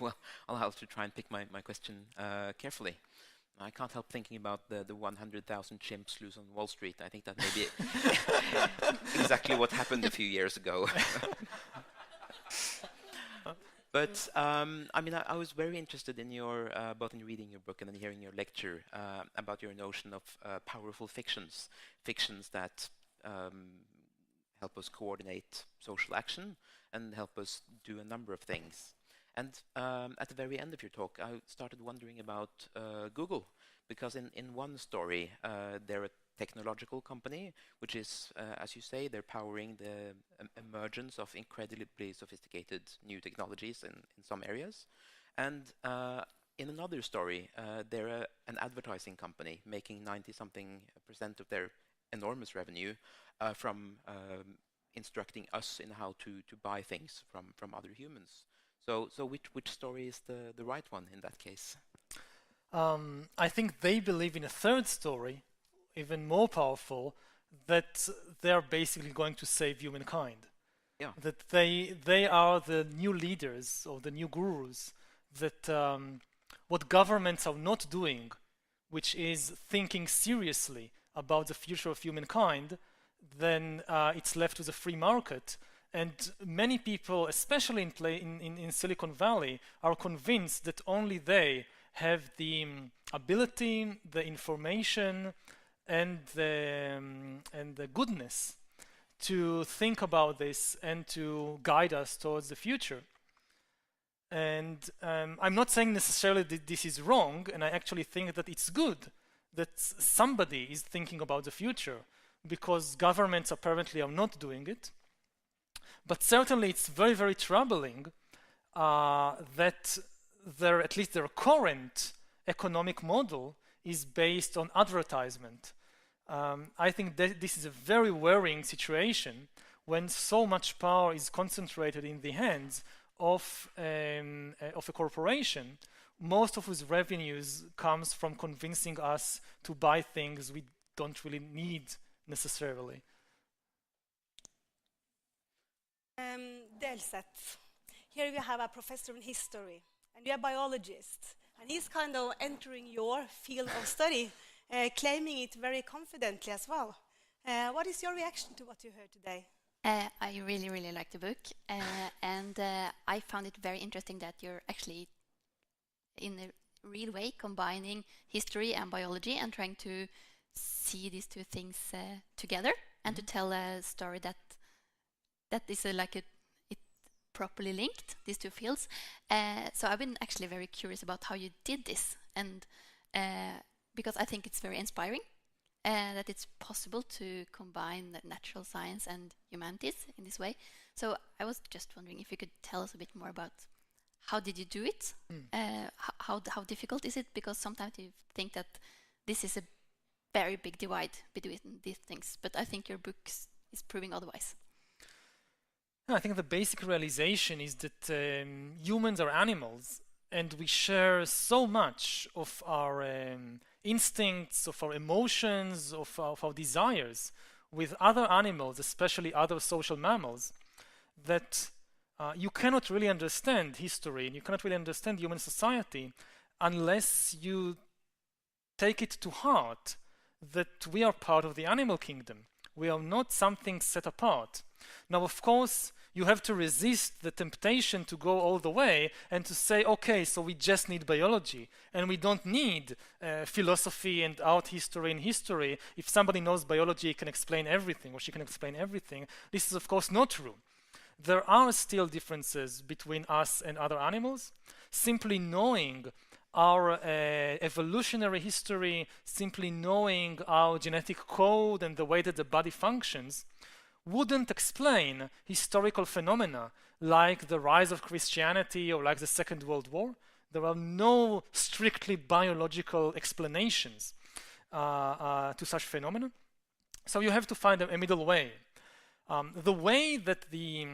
I'll have to try and pick my question carefully. I can't help thinking about the 100,000 chimps loose on Wall Street. I think that may be exactly what happened a few years ago. But I mean, I was very interested in your both in reading your book and then hearing your lecture about your notion of powerful fictions that help us coordinate social action and help us do a number of things. And at the very end of your talk, I started wondering about Google, because in one story, they're a technological company, which is, as you say, they're powering the emergence of incredibly sophisticated new technologies in some areas. And in another story, they're an advertising company making 90-something% of their enormous revenue from instructing us in how to buy things from other humans. So which story is the right one in that case? I think they believe in a third story, even more powerful, that they're basically going to save humankind. Yeah. That they are the new leaders or the new gurus, that what governments are not doing, which is thinking seriously about the future of humankind, then it's left to the free market. And many people, especially in Silicon Valley, are convinced that only they have the ability, the information, and the goodness to think about this and to guide us towards the future. And I'm not saying necessarily that this is wrong, and I actually think that it's good that somebody is thinking about the future, because governments apparently are not doing it. But certainly it's very, very troubling that at least their current economic model is based on advertisement. I think that this is a very worrying situation when so much power is concentrated in the hands of a corporation, most of whose revenues comes from convincing us to buy things we don't really need necessarily. Delseth, here you have a professor in history, and you're a biologist, and he's kind of entering your field of study, claiming it very confidently as well. What is your reaction to what you heard today? I really, really like the book, and I found it very interesting that you're actually, in a real way, combining history and biology and trying to see these two things together and to tell a story that is it properly linked, these two fields. So I've been actually very curious about how you did this, and because I think it's very inspiring that it's possible to combine the natural science and humanities in this way. So I was just wondering if you could tell us a bit more about how did you do it? How difficult is it? Because sometimes you think that this is a very big divide between these things, but I think your book is proving otherwise. I think the basic realization is that humans are animals, and we share so much of our instincts, of our emotions, of our desires with other animals, especially other social mammals, that you cannot really understand history and you cannot really understand human society unless you take it to heart that we are part of the animal kingdom. We are not something set apart. Now, of course, you have to resist the temptation to go all the way and to say, okay, so we just need biology and we don't need philosophy and art history and history. If somebody knows biology, he can explain everything, or she can explain everything. This is, of course, not true. There are still differences between us and other animals. Simply knowing our evolutionary history, simply knowing our genetic code and the way that the body functions, wouldn't explain historical phenomena like the rise of Christianity or like the Second World War. There are no strictly biological explanations to such phenomena. So you have to find a middle way. The way that the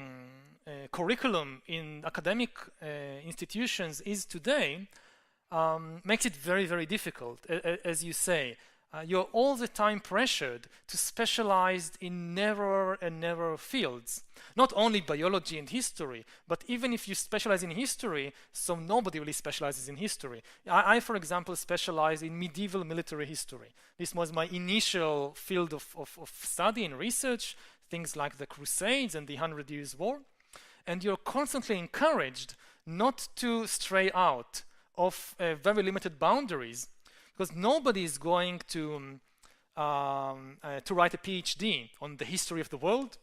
curriculum in academic institutions is today makes it very, very difficult. As you say, You're all the time pressured to specialize in narrower and narrower fields. Not only biology and history, but even if you specialize in history, so nobody really specializes in history. I for example, specialize in medieval military history. This was my initial field of study and research, things like the Crusades and the 100 Years' War. And you're constantly encouraged not to stray out of very limited boundaries, because nobody is going to write a PhD on the history of the world,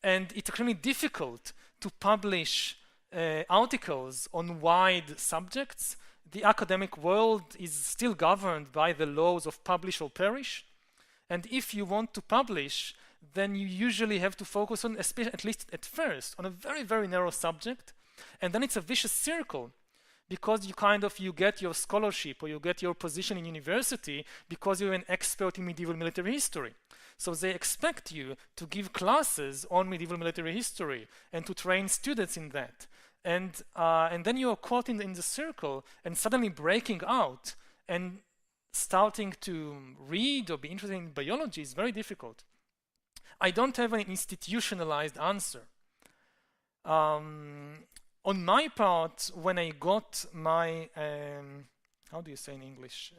and it's extremely difficult to publish articles on wide subjects. The academic world is still governed by the laws of publish or perish, and if you want to publish, then you usually have to focus on, at least at first, on a very, very narrow subject, and then it's a vicious circle, because you get your scholarship or you get your position in university because you're an expert in medieval military history. So they expect you to give classes on medieval military history and to train students in that. And then you are caught in the circle, and suddenly breaking out and starting to read or be interested in biology is very difficult. I don't have an institutionalized answer. On my part, when I got my, how do you say in English,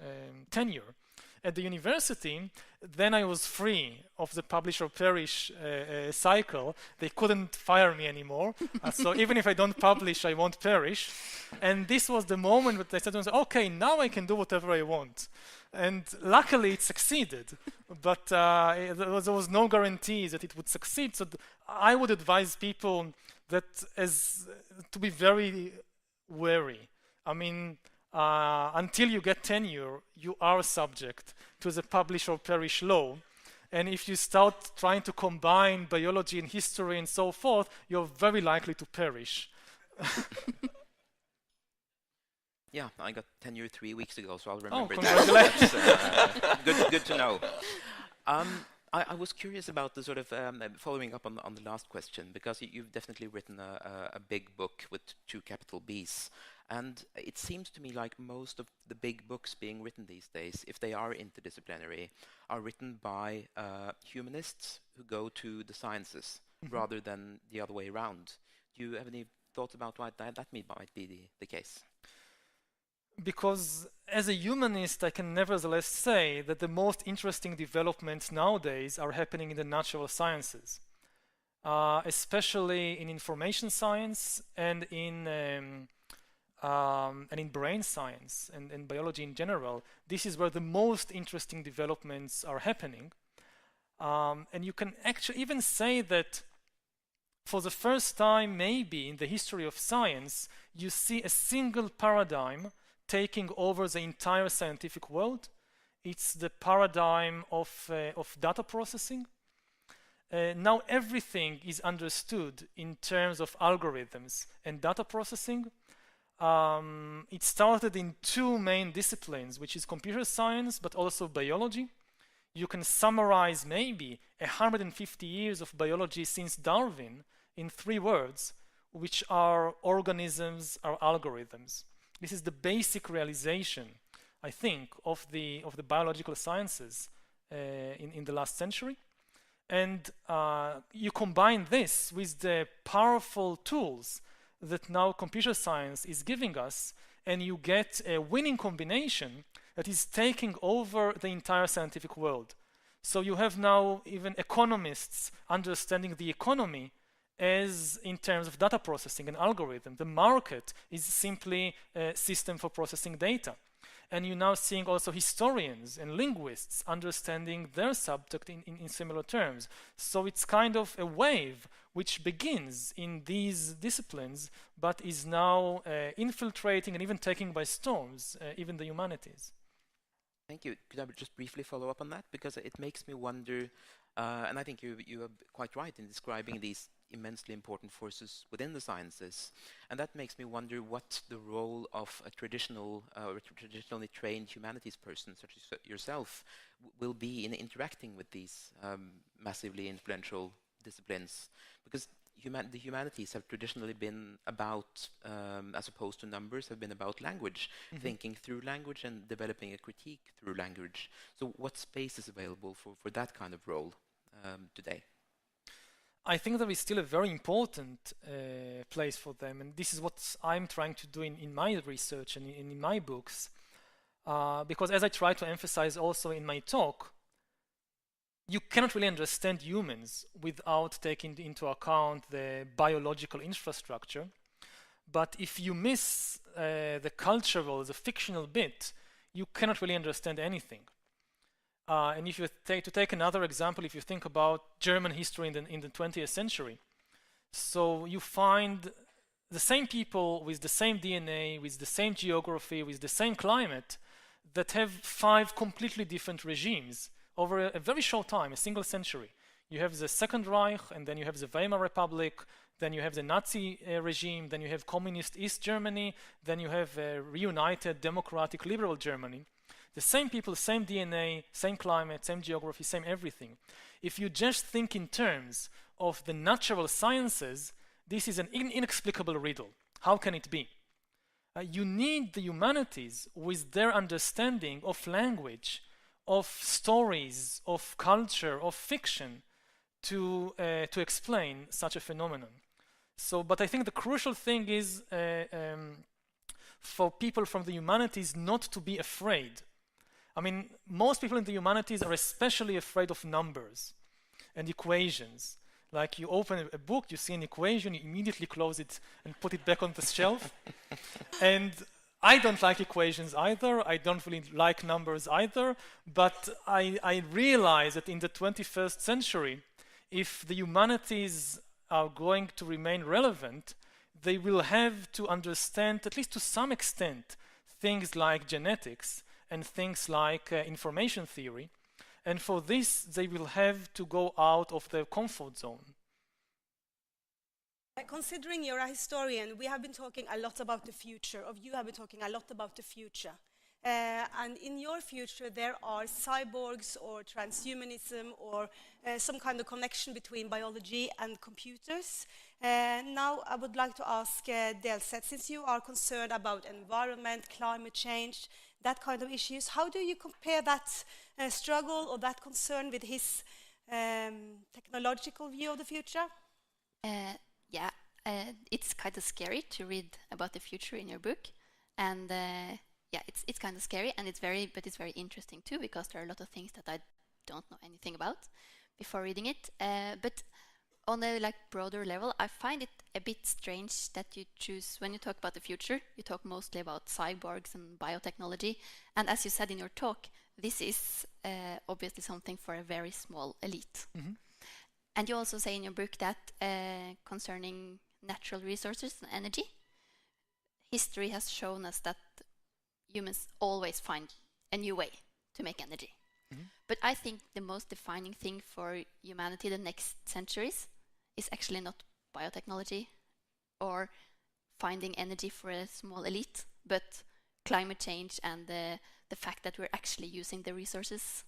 tenure at the university, then I was free of the publish or perish cycle. They couldn't fire me anymore. So even if I don't publish, I won't perish. And this was the moment that I said to myself, okay, now I can do whatever I want. And luckily it succeeded, but there was no guarantee that it would succeed. So I would advise people that to be very wary. I mean, until you get tenure, you are subject to the publish or perish law. And if you start trying to combine biology and history and so forth, you're very likely to perish. Yeah, I got tenure 3 weeks ago, so I'll remember congratulations. That's good to know. I was curious about the sort of following up on the last question, because you've definitely written a big book with 2 capital B's, and it seems to me like most of the big books being written these days, if they are interdisciplinary, are written by humanists who go to the sciences rather than the other way around. Do you have any thoughts about why that might be the case? Because as a humanist, I can nevertheless say that the most interesting developments nowadays are happening in the natural sciences, especially in information science and in brain science and biology in general. This is where the most interesting developments are happening. And you can actually even say that for the first time, maybe in the history of science, you see a single paradigm taking over the entire scientific world. It's the paradigm of data processing. Now everything is understood in terms of algorithms and data processing. It started in 2 main disciplines, which is computer science, but also biology. You can summarize maybe 150 years of biology since Darwin in 3 words, which are organisms, are algorithms. This is the basic realization, I think, of the biological sciences in the last century. And you combine this with the powerful tools that now computer science is giving us, and you get a winning combination that is taking over the entire scientific world. So you have now even economists understanding the economy as in terms of data processing and algorithm. The market is simply a system for processing data. And you're now seeing also historians and linguists understanding their subject in similar terms. So it's kind of a wave which begins in these disciplines, but is now infiltrating and even taking by storms even the humanities. Thank you. Could I just briefly follow up on that? Because it makes me wonder, and I think you are quite right in describing these immensely important forces within the sciences, and that makes me wonder what the role of a traditionally trained humanities person such as yourself will be in interacting with these massively influential disciplines, because the humanities have traditionally been about, as opposed to numbers, have been about language, thinking through language and developing a critique through language. So what space is available for that kind of role today? I think there is still a very important place for them, and this is what I'm trying to do in my research and in my books, because as I try to emphasize also in my talk, you cannot really understand humans without taking into account the biological infrastructure. But if you miss the cultural, the fictional bit, you cannot really understand anything. And if you take another example, if you think about German history in the 20th century, so you find the same people with the same DNA, with the same geography, with the same climate, that have 5 completely different regimes over a very short time, a single century. You have the Second Reich, and then you have the Weimar Republic, then you have the Nazi regime, then you have communist East Germany, then you have reunited democratic liberal Germany. The same people, same DNA, same climate, same geography, same everything. If you just think in terms of the natural sciences, this is an inexplicable riddle. How can it be? You need the humanities with their understanding of language, of stories, of culture, of fiction, to explain such a phenomenon. So, but I think the crucial thing is for people from the humanities not to be afraid. I mean, most people in the humanities are especially afraid of numbers and equations. Like you open a book, you see an equation, you immediately close it and put it back on the shelf. And I don't like equations either, I don't really like numbers either, but I realize that in the 21st century, if the humanities are going to remain relevant, they will have to understand, at least to some extent, things like genetics and things like information theory, and for this they will have to go out of their comfort zone. Considering you're a historian, we have been talking a lot about the future, you have been talking a lot about the future. And in your future, there are cyborgs or transhumanism or some kind of connection between biology and computers. Now, I would like to ask Delset, since you are concerned about environment, climate change, that kind of issues, how do you compare that struggle or that concern with his technological view of the future? Yeah, it's kind of scary to read about the future in your book, and yeah, it's kind of scary, and it's very interesting too, because there are a lot of things that I don't know anything about before reading it. But on a broader level, I find it a bit strange that you choose, when you talk about the future, you talk mostly about cyborgs and biotechnology, and as you said in your talk, this is obviously something for a very small elite. Mm-hmm. And you also say in your book that concerning natural resources and energy, history has shown us that humans always find a new way to make energy. Mm-hmm. But I think the most defining thing for humanity the next centuries is actually not biotechnology or finding energy for a small elite, but climate change and the fact that we're actually using the resources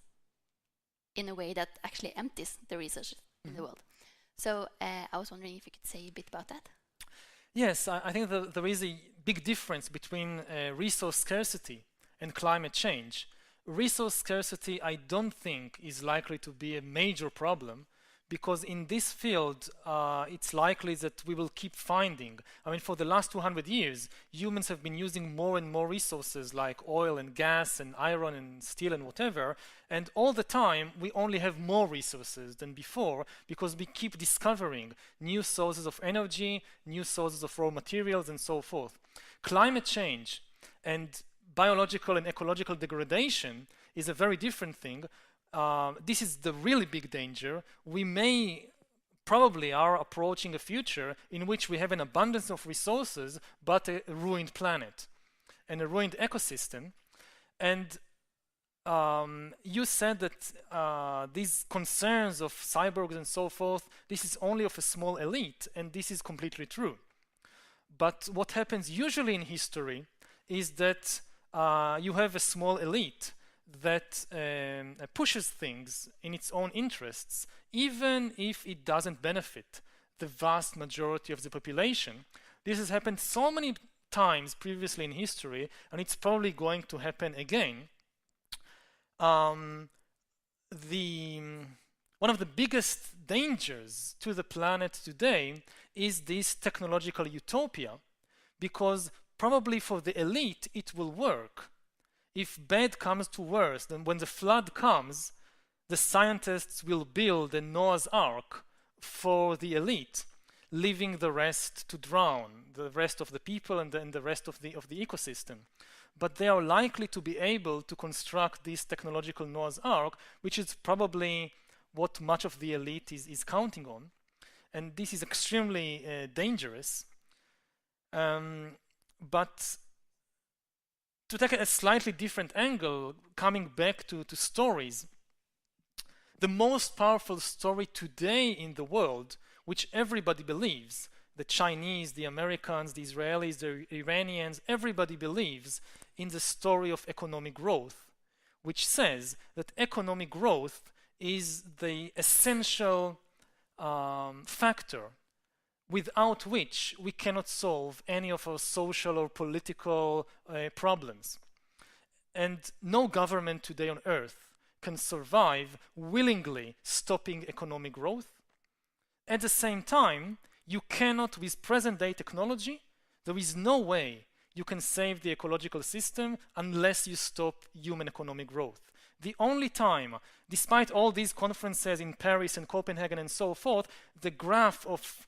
in a way that actually empties the resources in the world. So I was wondering if you could say a bit about that. Yes, I think there is a big difference between resource scarcity and climate change. Resource scarcity, I don't think, is likely to be a major problem, because in this field, it's likely that we will keep finding. I mean, for the last 200 years, humans have been using more and more resources like oil and gas and iron and steel and whatever, and all the time, we only have more resources than before, because we keep discovering new sources of energy, new sources of raw materials, and so forth. Climate change and biological and ecological degradation is a very different thing. This is the really big danger. We probably are approaching a future in which we have an abundance of resources, but a ruined planet and a ruined ecosystem. And you said that these concerns of cyborgs and so forth, this is only of a small elite, and this is completely true. But what happens usually in history is that you have a small elite that pushes things in its own interests, even if it doesn't benefit the vast majority of the population. This has happened so many times previously in history, and it's probably going to happen again. One of the biggest dangers to the planet today is this technological utopia, because probably for the elite it will work. If bad comes to worse, then when the flood comes, the scientists will build a Noah's Ark for the elite, leaving the rest to drown, the rest of the people and the rest of the ecosystem. But they are likely to be able to construct this technological Noah's Ark, which is probably what much of the elite is counting on. And this is extremely dangerous. But to take a slightly different angle, coming back to stories, the most powerful story today in the world, which everybody believes, the Chinese, the Americans, the Israelis, the Iranians, everybody believes in the story of economic growth, which says that economic growth is the essential factor without which we cannot solve any of our social or political problems. And no government today on earth can survive willingly stopping economic growth. At the same time, you cannot, with present-day technology, there is no way you can save the ecological system unless you stop human economic growth. The only time, despite all these conferences in Paris and Copenhagen and so forth, the graph of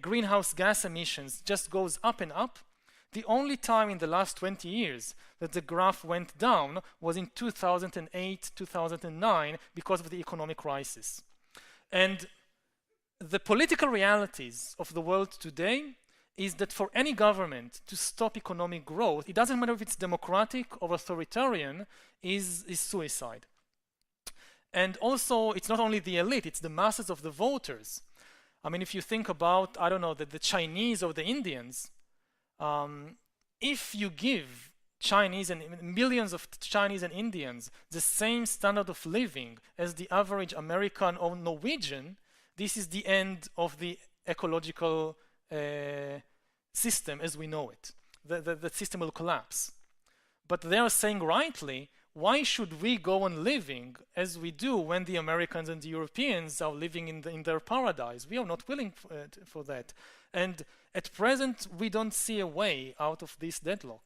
greenhouse gas emissions just goes up and up. The only time in the last 20 years that the graph went down was in 2008, 2009, because of the economic crisis. And the political realities of the world today is that for any government to stop economic growth, it doesn't matter if it's democratic or authoritarian, is suicide. And also, it's not only the elite, it's the masses of the voters. I mean, if you think about, I don't know, the Chinese or the Indians, if you give Chinese and millions of Chinese and Indians the same standard of living as the average American or Norwegian, this is the end of the ecological system as we know it. The system will collapse. But they are saying rightly, why should we go on living as we do when the Americans and the Europeans are living in their paradise? We are not willing for that. And at present, we don't see a way out of this deadlock.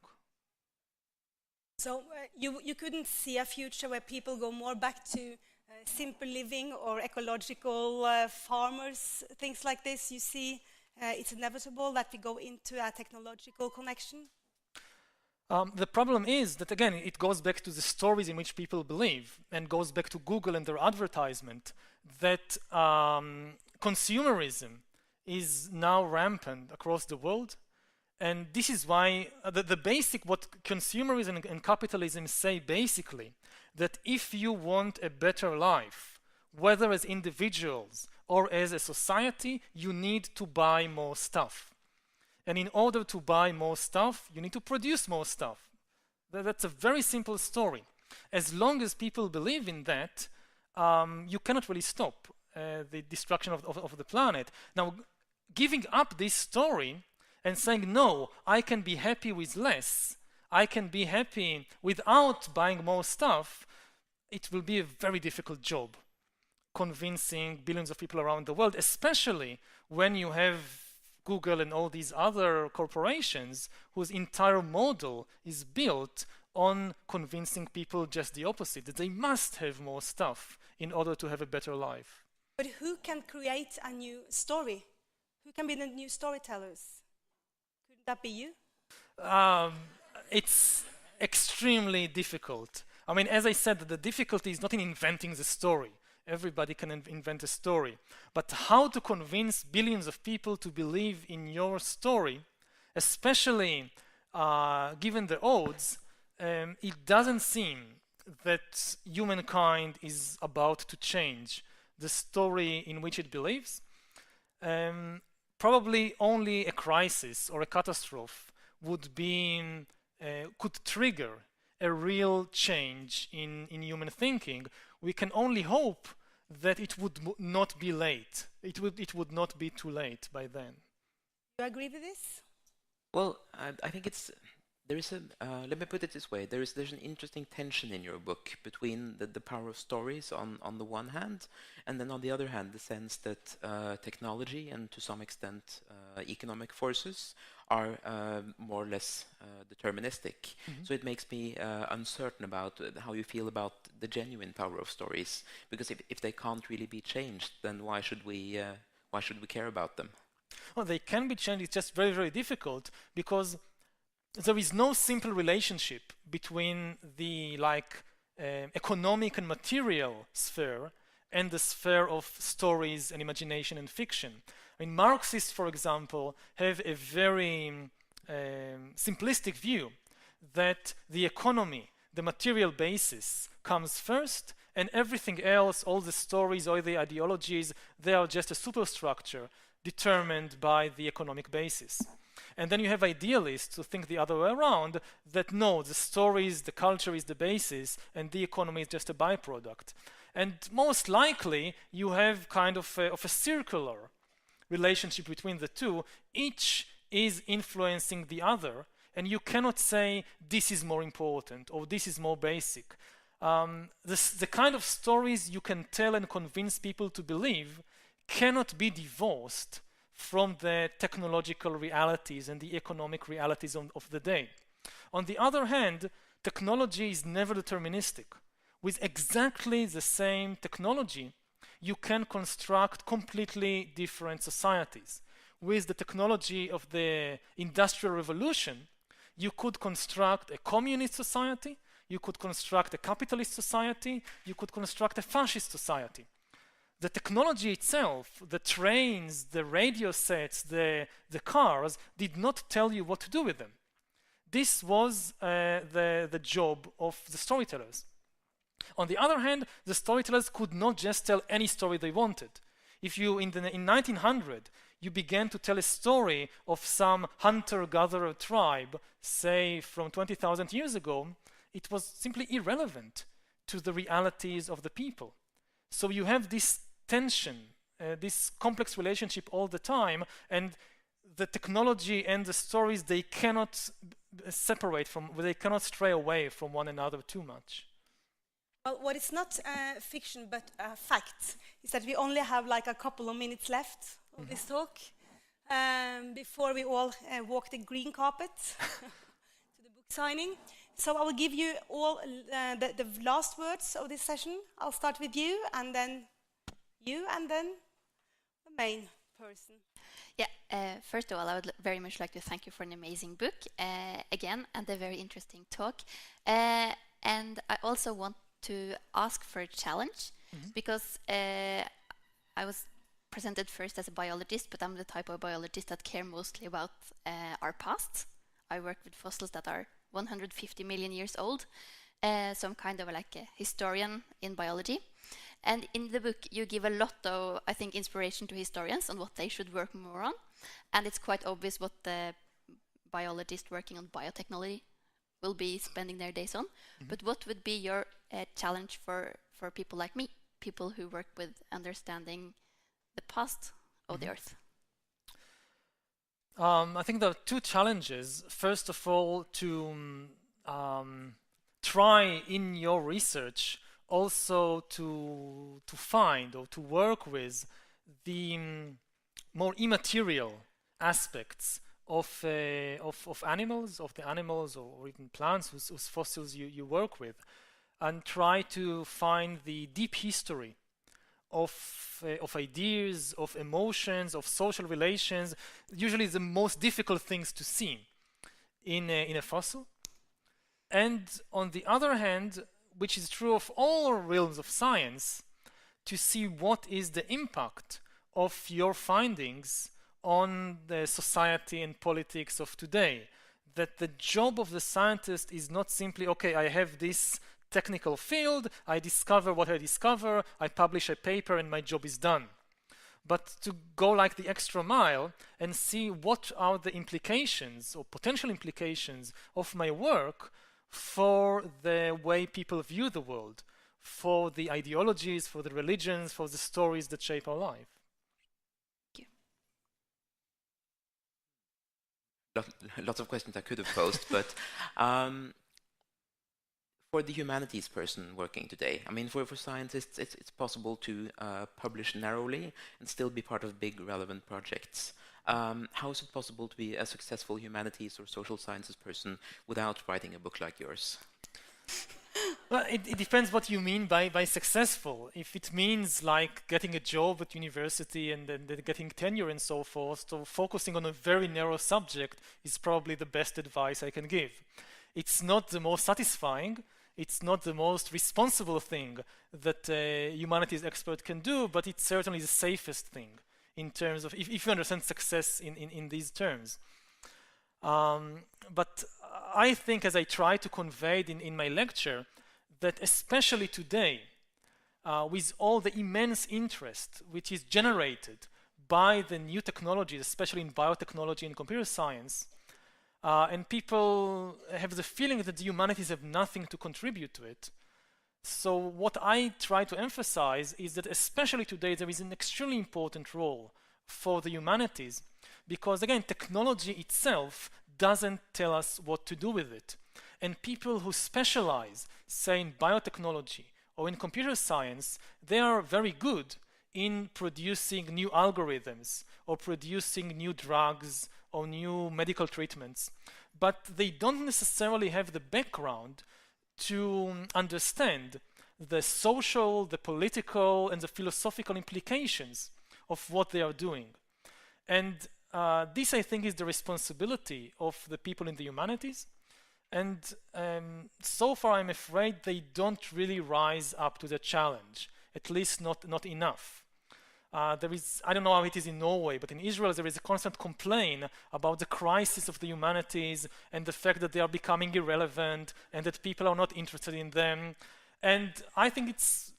So you couldn't see a future where people go more back to simple living or ecological farmers, things like this? You see it's inevitable that we go into a technological connection? The problem is that, again, it goes back to the stories in which people believe and goes back to Google and their advertisement that consumerism is now rampant across the world. And this is why the basic, what consumerism and capitalism say basically, that if you want a better life, whether as individuals or as a society, you need to buy more stuff. And in order to buy more stuff, you need to produce more stuff. That's a very simple story. As long as people believe in that, you cannot really stop the destruction of the planet. Now, giving up this story and saying, no, I can be happy with less, I can be happy without buying more stuff, it will be a very difficult job convincing billions of people around the world, especially when you have Google and all these other corporations whose entire model is built on convincing people just the opposite, that they must have more stuff in order to have a better life. But who can create a new story? Who can be the new storytellers? Couldn't that be you? It's extremely difficult. I mean, as I said, the difficulty is not in inventing the story. Everybody can invent a story. But how to convince billions of people to believe in your story, especially given the odds, it doesn't seem that humankind is about to change the story in which it believes. Probably only a crisis or a catastrophe could trigger a real change in human thinking. We can only hope that it would not be late. It would not be too late by then. Do you agree with this? Well, I think there is let me put it this way, there's an interesting tension in your book between the power of stories on the one hand, and then on the other hand, the sense that technology and to some extent economic forces are more or less deterministic. So it makes me uncertain about how you feel about the genuine power of stories, because if they can't really be changed, then why should we care about them? Well, they can be changed. It's just very, very difficult because there is no simple relationship between the economic and material sphere and the sphere of stories and imagination and fiction. I mean, Marxists, for example, have a very simplistic view that the economy, the material basis, comes first, and everything else, all the stories or the ideologies, they are just a superstructure determined by the economic basis. And then you have idealists who think the other way around, that no, the stories, the culture is the basis, and the economy is just a byproduct. And most likely, you have kind of a circular relationship between the two. Each is influencing the other, and you cannot say this is more important or this is more basic. The kind of stories you can tell and convince people to believe cannot be divorced from the technological realities and the economic realities of the day. On the other hand, technology is never deterministic. With exactly the same technology, you can construct completely different societies. With the technology of the Industrial Revolution, you could construct a communist society, you could construct a capitalist society, you could construct a fascist society. The technology itself, the trains, the radio sets, the cars, did not tell you what to do with them. This was the job of the storytellers. On the other hand, the storytellers could not just tell any story they wanted. If you, in 1900, you began to tell a story of some hunter-gatherer tribe, say from 20,000 years ago, it was simply irrelevant to the realities of the people. So you have this tension, this complex relationship all the time, and the technology and the stories, they cannot separate from, they cannot stray away from one another too much. Well, what is not fiction but fact is that we only have like a couple of minutes left of this talk before we all walk the green carpet to the book signing. So I will give you all the last words of this session. I'll start with you, and then the main person. Yeah, first of all, I would very much like to thank you for an amazing book, again, and a very interesting talk. And I also want to ask for a challenge, because I was presented first as a biologist, but I'm the type of biologist that care mostly about our past. I work with fossils that are 150 million years old, so I'm kind of like a historian in biology. And in the book, you give a lot of, I think, inspiration to historians on what they should work more on. And it's quite obvious what the biologists working on biotechnology will be spending their days on. But what would be your challenge for people like me, people who work with understanding the past of the Earth? I think there are two challenges. First of all, to try in your research also to find or to work with the more immaterial aspects of animals, of the animals or even plants whose fossils you work with, and try to find the deep history of ideas, of emotions, of social relations, usually the most difficult things to see in a fossil. And on the other hand, which is true of all realms of science, to see what is the impact of your findings on the society and politics of today. That the job of the scientist is not simply, okay, I have this technical field, I discover what I discover, I publish a paper and my job is done. But to go like the extra mile and see what are the implications or potential implications of my work for the way people view the world, for the ideologies, for the religions, for the stories that shape our life. Lots of questions I could have posed, but for the humanities person working today, I mean, for scientists, it's possible to publish narrowly and still be part of big, relevant projects. How is it possible to be a successful humanities or social sciences person without writing a book like yours? Well, it depends what you mean by successful. If it means like getting a job at university and then getting tenure and so forth, so focusing on a very narrow subject is probably the best advice I can give. It's not the most satisfying, it's not the most responsible thing that a humanities expert can do, but it's certainly the safest thing in terms of, if you understand success in these terms. But I think, as I try to convey it in my lecture, that especially today, with all the immense interest which is generated by the new technologies, especially in biotechnology and computer science, and people have the feeling that the humanities have nothing to contribute to it. So what I try to emphasize is that especially today there is an extremely important role for the humanities, because again, technology itself doesn't tell us what to do with it. And people who specialize, say in biotechnology or in computer science, they are very good in producing new algorithms or producing new drugs or new medical treatments. But they don't necessarily have the background to understand the social, the political, and the philosophical implications of what they are doing. And this, I think, is the responsibility of the people in the humanities. And so far, I'm afraid they don't really rise up to the challenge, at least not enough. There is, I don't know how it is in Norway, but in Israel there is a constant complaint about the crisis of the humanities and the fact that they are becoming irrelevant and that people are not interested in them. And I think it's,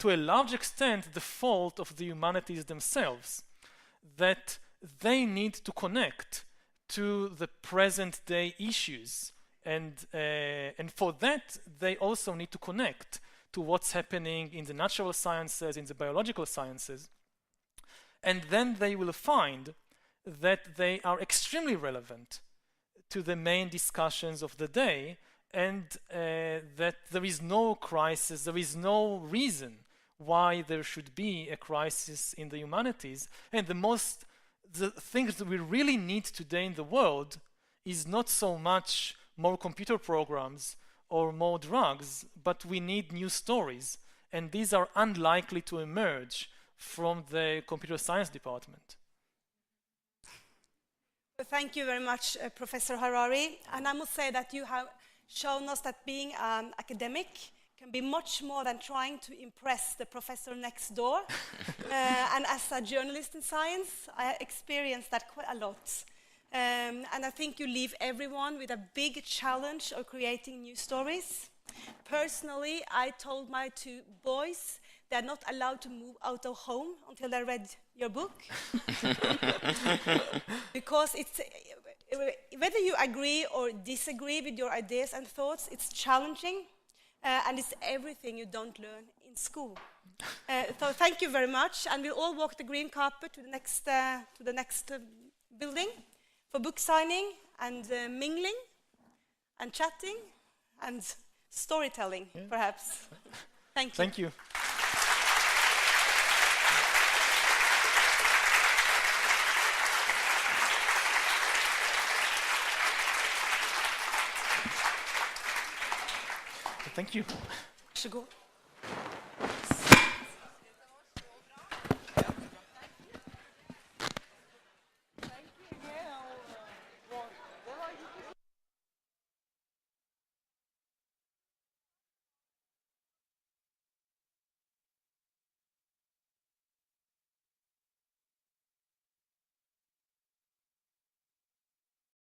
to a large extent, the fault of the humanities themselves, that they need to connect to the present day issues. And for that, they also need to connect to what's happening in the natural sciences, in the biological sciences. And then they will find that they are extremely relevant to the main discussions of the day, and that there is no crisis, there is no reason why there should be a crisis in the humanities. And the things that we really need today in the world is not so much more computer programs or more drugs, but we need new stories. And these are unlikely to emerge from the computer science department. Well, thank you very much, Professor Hariri. And I must say that you have shown us that being an academic can be much more than trying to impress the professor next door. And as a journalist in science, I experienced that quite a lot. And I think you leave everyone with a big challenge of creating new stories. Personally, I told my two boys they're not allowed to move out of home until they read your book. Because it's, whether you agree or disagree with your ideas and thoughts, it's challenging, and it's everything you don't learn in school. So thank you very much, and we'll all walk the green carpet to the next building for book signing and mingling and chatting and storytelling, perhaps. Thank you. Thank you. Thank you. Varsågod.